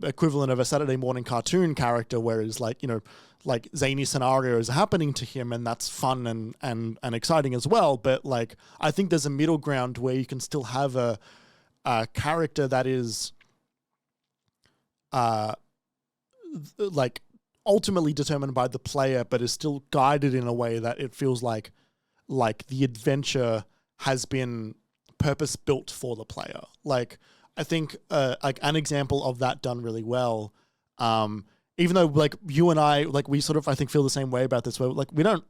equivalent of a Saturday morning cartoon character, whereas like, you know, like zany scenarios are happening to him, and that's fun and exciting as well. But like, I think there's a middle ground where you can still have a character that is like ultimately determined by the player, but is still guided in a way that it feels like the adventure has been purpose built for the player. Like, I think like an example of that done really well, even though like you and I, like we sort of, I think, feel the same way about this, where like we don't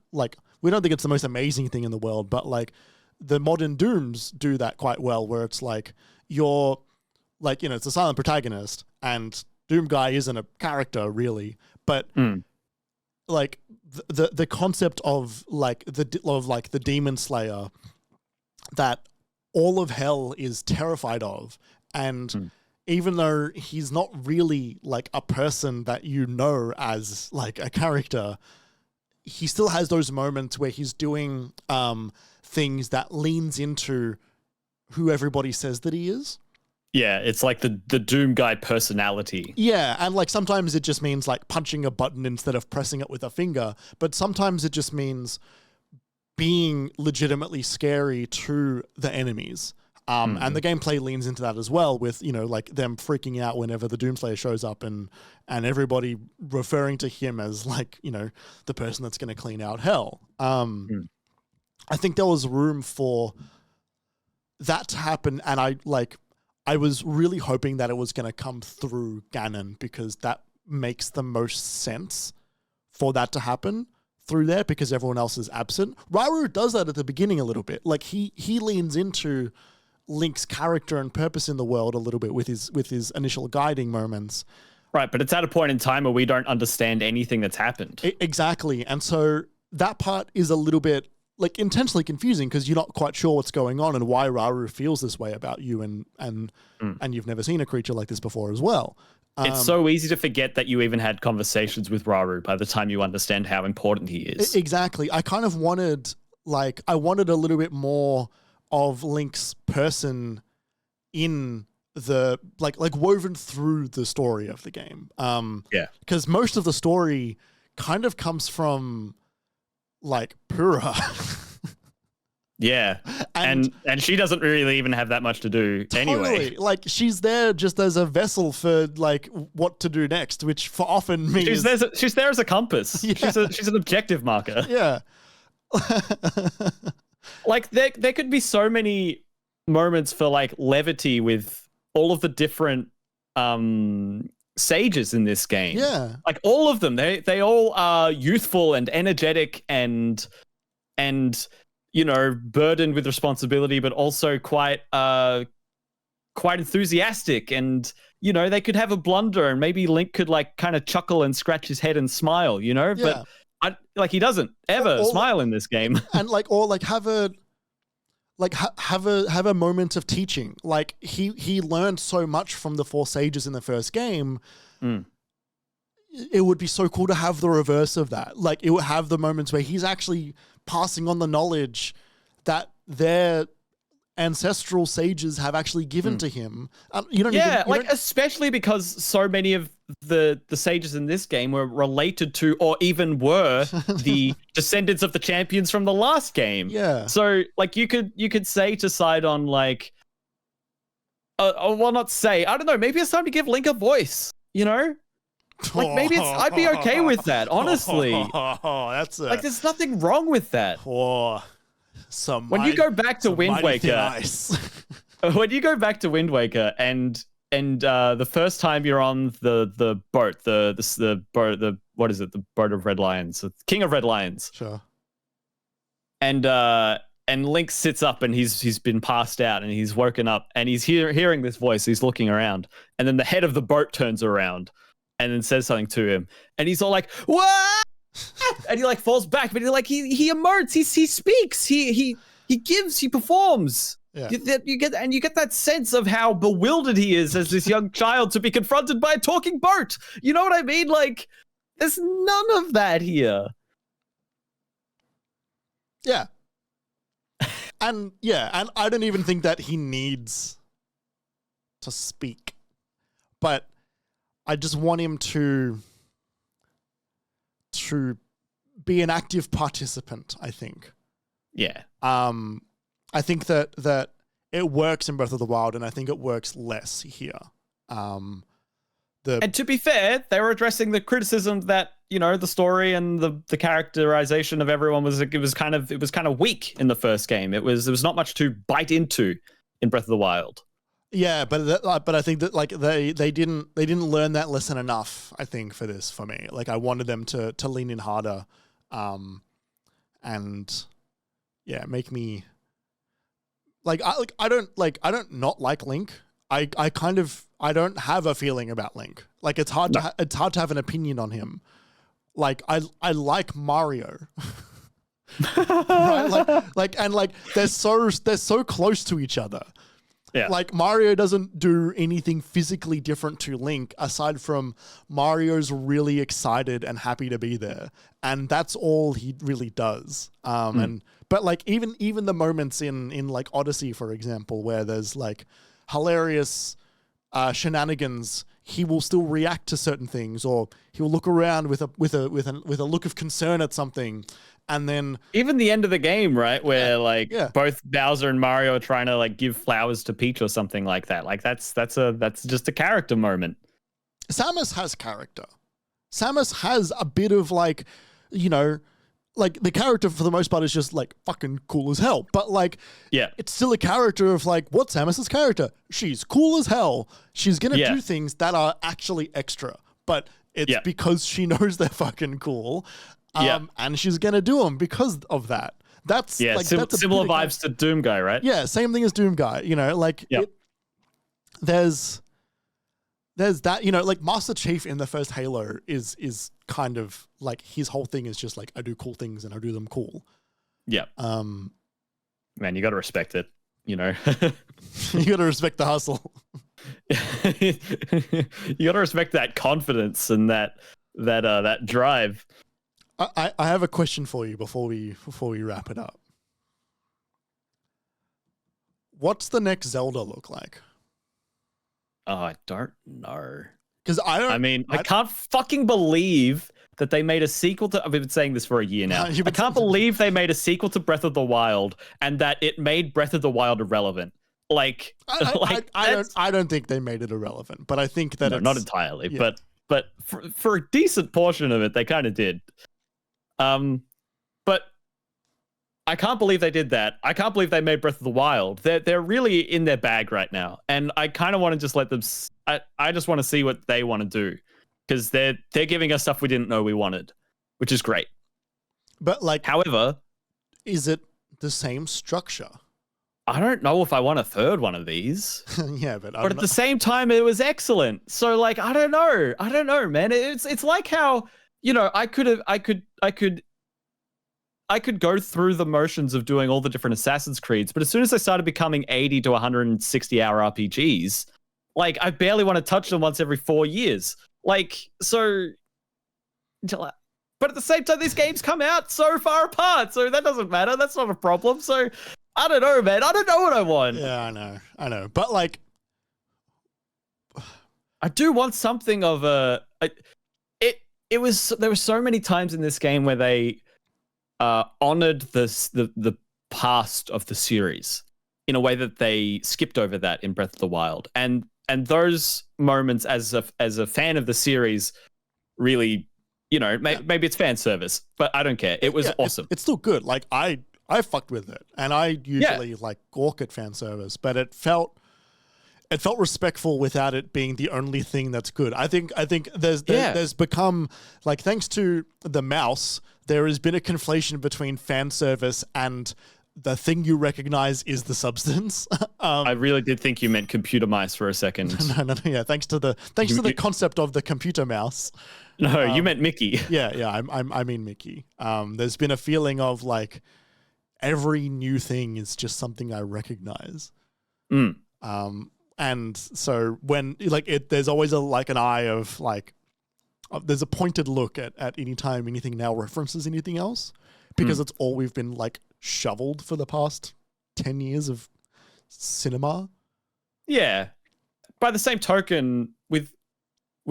think it's the most amazing thing in the world, but like the modern Dooms do that quite well, where it's like you're like, you know, it's a silent protagonist and Doom Guy isn't a character really, but like the concept of like the Demon Slayer that all of hell is terrified of, and even though he's not really like a person that you know as like a character, he still has those moments where he's doing things that leans into who everybody says that he is. Yeah, it's like the Doom Guy personality. Yeah, and like sometimes it just means like punching a button instead of pressing it with a finger, but sometimes it just means being legitimately scary to the enemies. And the gameplay leans into that as well, with, you know, like them freaking out whenever the Doomslayer shows up, and everybody referring to him as like, you know, the person that's going to clean out hell. I think there was room for that to happen, and I was really hoping that it was going to come through Ganon, because that makes the most sense for that to happen, through there because everyone else is absent. Rauru does that at the beginning a little bit. Like he leans into Link's character and purpose in the world a little bit with his initial guiding moments. Right, but it's at a point in time where we don't understand anything that's happened. Exactly. And so that part is a little bit like intentionally confusing because you're not quite sure what's going on and why Rauru feels this way about you and you've never seen a creature like this before as well. It's so easy to forget that you even had conversations with Rauru by the time you understand how important he is. Exactly. I kind of wanted a little bit more of Link's person in the like woven through the story of the game. Because most of the story kind of comes from like Pura. Yeah. And she doesn't really even have that much to do anyway. Like she's there just as a vessel for like what to do next, which for often means she's there as a compass. Yeah. She's an objective marker. Yeah. Like there could be so many moments for like levity with all of the different sages in this game. Yeah. Like all of them. They all are youthful and energetic and you know, burdened with responsibility, but also quite enthusiastic. And, you know, they could have a blunder and maybe Link could like kind of chuckle and scratch his head and smile, you know, but he doesn't ever smile in this game. And like, or like have a moment of teaching. Like he learned so much from the 4 sages in the first game. It would be so cool to have the reverse of that. Like it would have the moments where he's actually passing on the knowledge that their ancestral sages have actually given to him. Especially because so many of the sages in this game were related to or even were the descendants of the champions from the last game. Yeah. So like you could say to side on like not say, I don't know, maybe it's time to give Link a voice, you know? Like maybe I'd be okay with that, honestly. Like there's nothing wrong with that. When you go back to Wind Waker, when you go back to Wind Waker and the first time you're on the boat, the boat, what is it? The boat of Red Lions, the King of Red Lions. Sure. And Link sits up and he's been passed out and he's woken up and he's hearing this voice. He's looking around and then the head of the boat turns around and then says something to him, and he's all like, "What?" And he like falls back, but he emotes, he speaks, he gives, he performs. Yeah. You get that sense of how bewildered he is as this young child to be confronted by a talking boat. You know what I mean? Like, there's none of that here. Yeah. And I don't even think that he needs to speak, but I just want him to be an active participant, I think. Yeah. I think that it works in Breath of the Wild, and I think it works less here. And to be fair, they were addressing the criticism that, you know, the story and the characterization of everyone was kind of weak in the first game. There was not much to bite into in Breath of the Wild. Yeah, but I think that like they didn't learn that lesson enough, I think, for me. Like I wanted them to lean in harder, and yeah, make me I don't not like Link. I don't have a feeling about Link. Like it's hard to have an opinion on him. Like I like Mario. Right? They're so close to each other. Yeah. Like Mario doesn't do anything physically different to Link aside from Mario's really excited and happy to be there, and that's all he really does. But like even the moments in like Odyssey, for example, where there's like hilarious shenanigans, he will still react to certain things, or he'll look around with a look of concern at something. And then even the end of the game, right, where both Bowser and Mario are trying to like give flowers to Peach or something like that. Like that's just a character moment. Samus has character. Samus has a bit of like, you know, like the character for the most part is just like fucking cool as hell. But like, it's still a character of like, what's Samus's character? She's cool as hell. She's gonna do things that are actually extra, but it's because she knows they're fucking cool. And she's going to do them because of that. That's that's similar vibes to Doom Guy, right? Yeah, same thing as Doom Guy. You know, like there's that. You know, like Master Chief in the first Halo is kind of like his whole thing is just like I do cool things and I do them cool. Yeah. Man, you got to respect it. You know, you got to respect the hustle. You got to respect that confidence and that drive. I have a question for you before we wrap it up. What's the next Zelda look like? Oh, I don't know. Because I can't fucking believe that they made a sequel to. I've been saying this for a year now. I can't believe they made a sequel to Breath of the Wild and that it made Breath of the Wild irrelevant. Like, I don't think they made it irrelevant, but I think that not entirely. Yeah. But for a decent portion of it, they kind of did. But I can't believe they did that. I can't believe they made Breath of the Wild. They're really in their bag right now, and I kind of want to just let them. I just want to see what they want to do because they're giving us stuff we didn't know we wanted, which is great. But like, however, is it the same structure? I don't know if I want a third one of these. Yeah, but at the same time, it was excellent. So like, I don't know, man. It's like how, you know, I could go through the motions of doing all the different Assassin's Creeds, but as soon as they started becoming 80 to 160 hour RPGs, like I barely want to touch them once every 4 years. Like, so, but at the same time, these games come out so far apart, so that doesn't matter. That's not a problem. So I don't know, man. I don't know what I want. Yeah, I know. But like, I do want something of there were so many times in this game where they honored the past of the series in a way that they skipped over that in Breath of the Wild, and those moments as a fan of the series really, you know, maybe it's fan service, but I don't care. It was awesome. It's still good. Like I fucked with it, and I usually like gawk at fan service, but it felt respectful without it being the only thing that's good. I think there's become, like, thanks to the mouse, there has been a conflation between fan service and the thing you recognize is the substance. I really did think you meant computer mice for a second. No. Yeah, thanks to the concept of the computer mouse. No, you meant Mickey. Yeah. I mean Mickey. There's been a feeling of like every new thing is just something I recognize. And so when like there's always an eye of like, there's a pointed look at any time anything now references anything else, because it's all we've been like shoveled for the past 10 years of cinema. Yeah. By the same token, with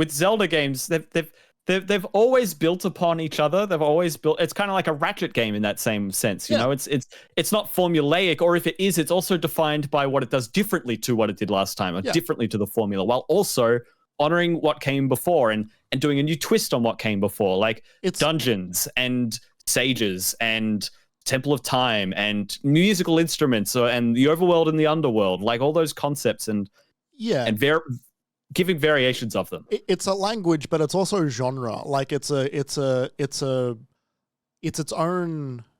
Zelda games, they've always built upon each other. They've always built. It's kind of like a Ratchet game in that same sense. You know, it's not formulaic, or if it is, it's also defined by what it does differently to what it did last time, or differently to the formula, while also honoring what came before and doing a new twist on what came before, like dungeons and sages and Temple of Time and musical instruments, and the overworld and the underworld, like all those concepts and giving variations of them. It's a language, but it's also genre. Like it's its own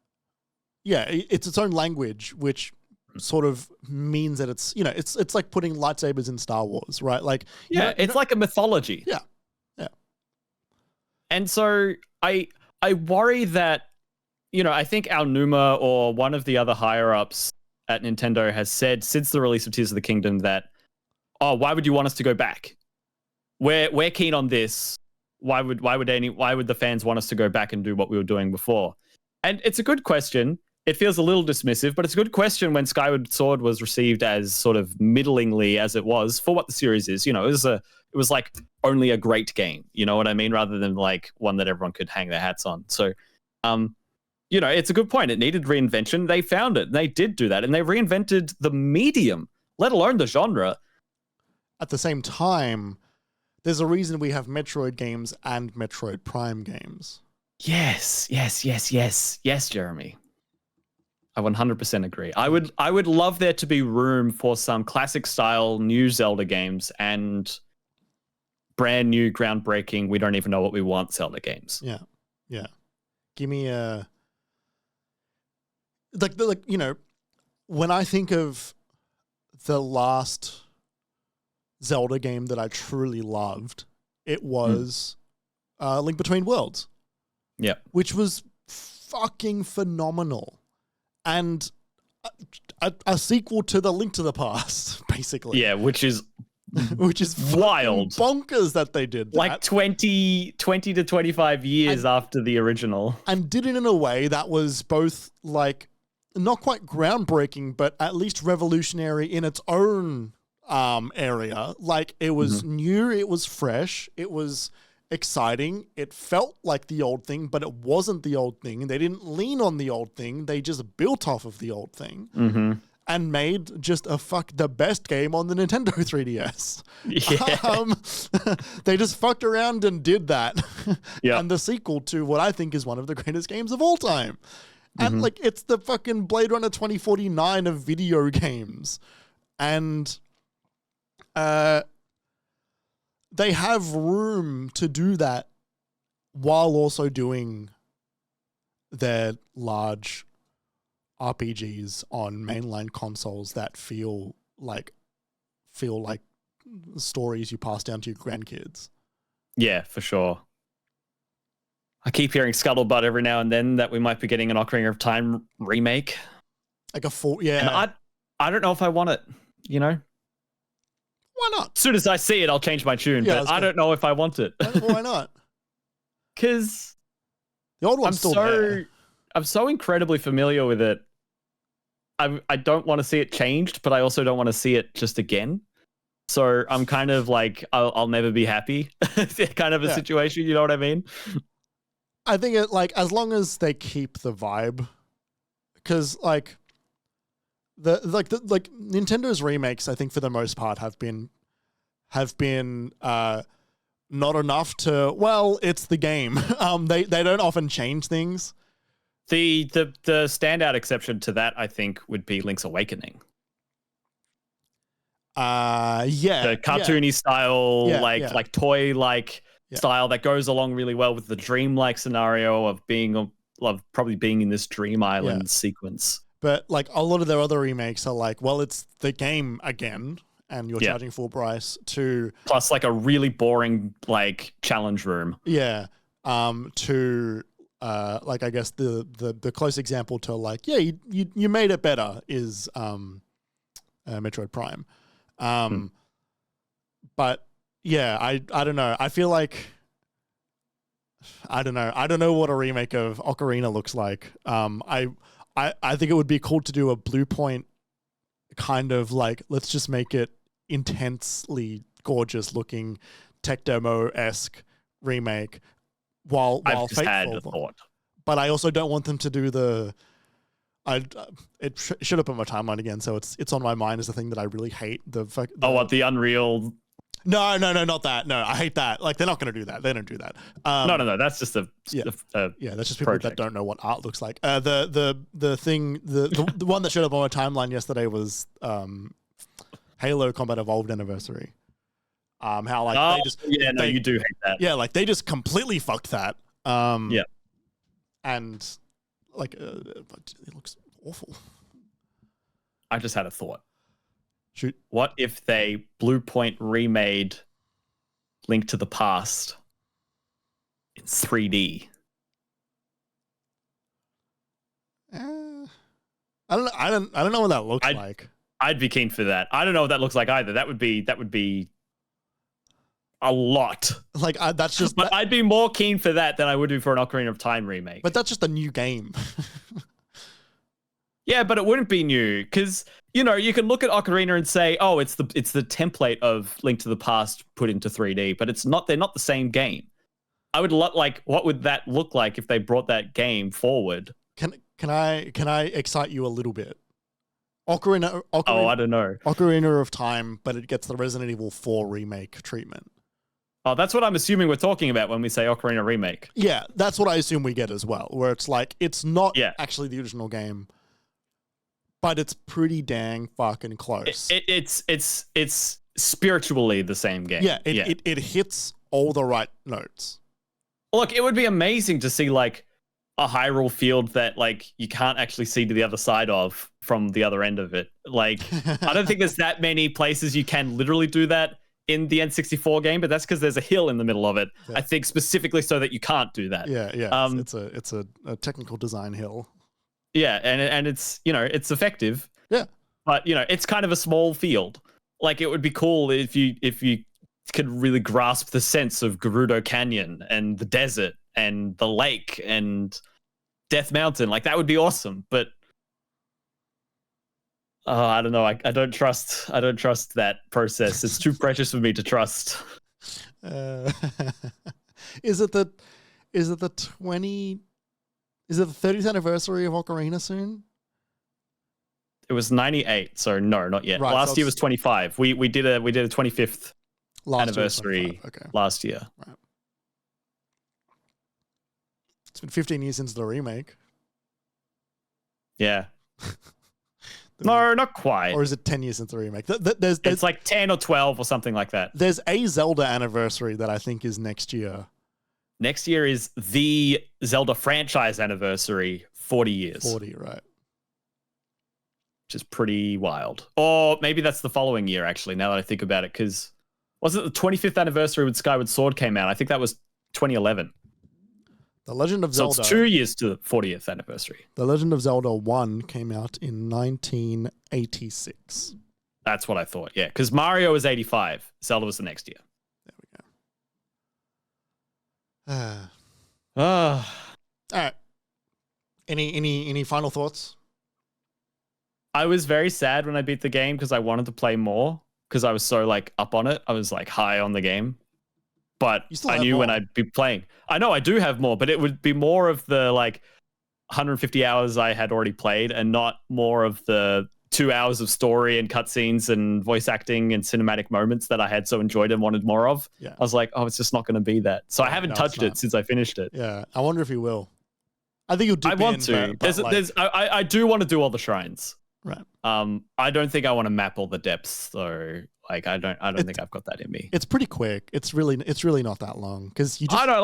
language, which sort of means that it's, you know, it's like putting lightsabers in Star Wars, right? Like it's like a mythology. Yeah. And so I worry that, you know, I think Aonuma or one of the other higher ups at Nintendo has said since the release of Tears of the Kingdom that, oh, why would you want us to go back? We're keen on this. Why would the fans want us to go back and do what we were doing before? And it's a good question. It feels a little dismissive, but it's a good question when Skyward Sword was received as sort of middlingly as it was for what the series is. You know, it was like only a great game. You know what I mean? Rather than like one that everyone could hang their hats on. So, you know, it's a good point. It needed reinvention. They found it. And they did do that, and they reinvented the medium, let alone the genre. At the same time, there's a reason we have Metroid games and Metroid Prime games. Yes, Jeremy. I 100% agree. I would love there to be room for some classic style new Zelda games and brand new, groundbreaking, we don't even know what we want Zelda games. Yeah. give me a like you know, when I think of the last Zelda game that I truly loved, it was Link Between Worlds. Yeah. Which was fucking phenomenal. And a sequel to the Link to the Past, basically. Yeah, which is wild, bonkers that they did that. Like 20 to 25 years after the original, and did it in a way that was both like not quite groundbreaking, but at least revolutionary in its own area. Like it was new, it was fresh, it was exciting. It felt like the old thing, but it wasn't the old thing. They didn't lean on the old thing. They just built off of the old thing and made just the best game on the Nintendo 3DS. Yeah. They just fucked around and did that. Yeah. And the sequel to what I think is one of the greatest games of all time. And like, it's the fucking Blade Runner 2049 of video games. And, they have room to do that while also doing their large RPGs on mainline consoles that feel like stories you pass down to your grandkids. Yeah, for sure. I keep hearing scuttlebutt every now and then that we might be getting an Ocarina of Time remake. Like a full, yeah. And I don't know if I want it, you know? Why not? As soon as I see it, I'll change my tune, but I don't know if I want it. Why not? Because the old one's still there. I'm so incredibly familiar with it. I don't want to see it changed, but I also don't want to see it just again. So I'm kind of like, I'll never be happy kind of a situation. You know what I mean? I think it, like, as long as they keep the vibe, because like Nintendo's remakes, I think for the most part have been not enough to, well, it's the game. They don't often change things. The standout exception to that, I think, would be Link's Awakening. Yeah. The cartoony style, like toy style that goes along really well with the dreamlike scenario of probably being in this Dream Island sequence. But like a lot of their other remakes are like, well, it's the game again, and you're charging full price to plus like a really boring like challenge room. Yeah. To like I guess the close example to like, yeah, you made it better is Metroid Prime. But yeah, I don't know. I feel like I don't know what a remake of Ocarina looks like. I think it would be cool to do a Blue Point kind of like, let's just make it intensely gorgeous looking tech demo-esque remake while I've just faithful. Had a thought. But I also don't want them to do it should have put my timeline again, so it's on my mind as the thing that I really hate. The Unreal? No, not that. No, I hate that. Like, they're not going to do that. They don't do that. No. That's just that's just people that don't know what art looks like. The one that showed up on my timeline yesterday was Halo Combat Evolved Anniversary. How like they just you do hate that. Yeah, like they just completely fucked that. And like it looks awful. I just had a thought. Shoot. What if they Blue Point remade Link to the Past in 3D? I don't know what that looks like. I'd be keen for that. I don't know what that looks like either. That would be a lot. Like that's just. But I'd be more keen for that than I would be for an Ocarina of Time remake. But that's just a new game. Yeah, but it wouldn't be new because you can look at Ocarina and say, oh, it's the template of Link to the Past put into 3D, but it's not. They're not the same game. I would what would that look like if they brought that game forward? Can I excite you a little bit? Ocarina. Oh, I don't know. Ocarina of Time, but it gets the Resident Evil 4 remake treatment. Oh, that's what I'm assuming we're talking about when we say Ocarina remake. Yeah, that's what I assume we get as well, where it's like it's not actually the original game, but it's pretty dang fucking close. It's spiritually the same game. Yeah, it hits all the right notes. Look, it would be amazing to see like a Hyrule field that like you can't actually see to the other side of from the other end of it. Like, I don't think there's that many places you can literally do that in the N64 game, but that's because there's a hill in the middle of it. Yeah. I think specifically so that you can't do that. Yeah. It's a technical design hill. Yeah, and it's, you know, it's effective. Yeah. But, you know, it's kind of a small field. Like, it would be cool if you could really grasp the sense of Gerudo Canyon and the desert and the lake and Death Mountain. Like, that would be awesome. But I don't know. I don't trust that process. It's too precious for me to trust. Is it the 30th anniversary of Ocarina soon? It was 98, so no, not yet. Right, last year was 25. We did a 25th anniversary last year. Right. It's been 15 years since the remake. Yeah. No, not quite. Or is it 10 years since the remake? It's like 10 or 12 or something like that. There's a Zelda anniversary that I think is next year. Next year is the Zelda franchise anniversary, 40 years. 40, right. Which is pretty wild. Or maybe that's the following year, actually, now that I think about it, because wasn't it the 25th anniversary when Skyward Sword came out? I think that was 2011. The Legend of Zelda. So it's 2 years to the 40th anniversary. The Legend of Zelda 1 came out in 1986. That's what I thought, yeah. Because Mario was 85. Zelda was the next year. There we go. All right. Any final thoughts? I was very sad when I beat the game because I wanted to play more because I was so like up on it. I was like high on the game. But I knew when I'd be playing. I know I do have more, but it would be more of the like 150 hours I had already played and not more of the 2 hours of story and cutscenes and voice acting and cinematic moments that I had so enjoyed and wanted more of. Yeah. I was like, oh, it's just not going to be that. So I haven't touched it since I finished it. Yeah. I wonder if you will. I think you'll dip in. I want to. I do want to do all the shrines. Right. I don't think I want to map all the depths though. Like I don't think I've got that in me. It's pretty quick. It's really not that long because you just. I don't know.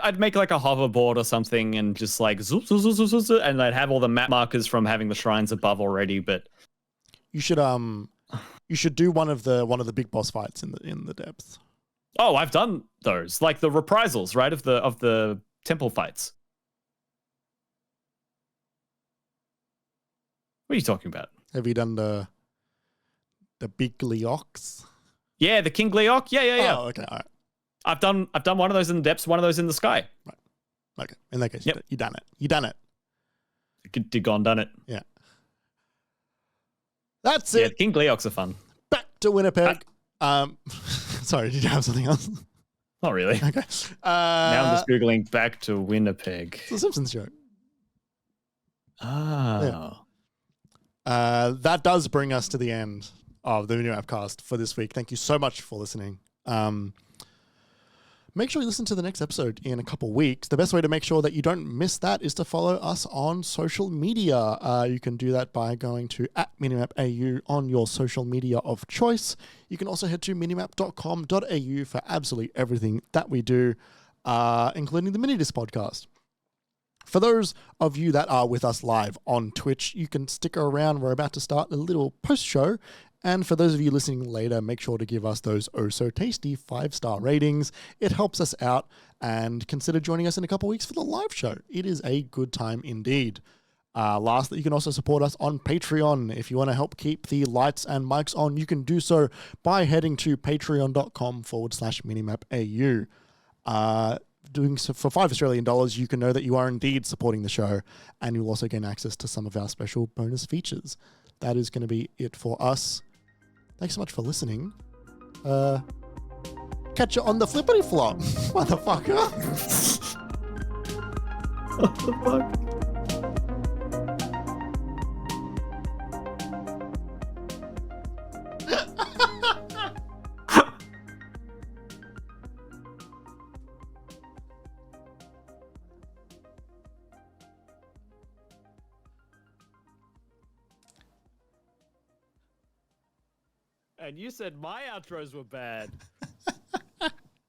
I'd make like a hoverboard or something and just like zoop, zoop, zoop, zoop, zoop, and I'd have all the map markers from having the shrines above already. But you should do one of the big boss fights in the depths. Oh, I've done those, like the reprisals, right, of the temple fights. What are you talking about? Have you done the big Gleox? Yeah, the King Gleok. Yeah. Oh, okay, all right. I've done one of those in the depths, one of those in the sky. Right. Okay. In that case, yep. You done it. Done it. Yeah. That's it. Yeah, King Gleoks are fun. Back to Winnipeg. Sorry, did you have something else? Not really. Okay. Now I'm just Googling back to Winnipeg. It's a Simpsons joke. Oh. Yeah. That does bring us to the end of the MiniMapCast for this week. Thank you so much for listening. Make sure you listen to the next episode in a couple weeks. The best way to make sure that you don't miss that is to follow us on social media. You can do that by going to @MiniMapAU on your social media of choice. You can also head to minimap.com.au for absolutely everything that we do, including the Minidisc podcast. For those of you that are with us live on Twitch, you can stick around. We're about to start a little post-show. And for those of you listening later, make sure to give us those oh-so-tasty 5-star ratings. It helps us out. And consider joining us in a couple weeks for the live show. It is a good time indeed. Lastly, you can also support us on Patreon. If you want to help keep the lights and mics on, you can do so by heading to patreon.com/minimapau. Doing so for $5 you can know that you are indeed supporting the show, and you'll also gain access to some of our special bonus features. That is going to be it for us. Thanks so much for listening. Catch you on the flippity flop, motherfucker. What the fuck? And you said my outros were bad.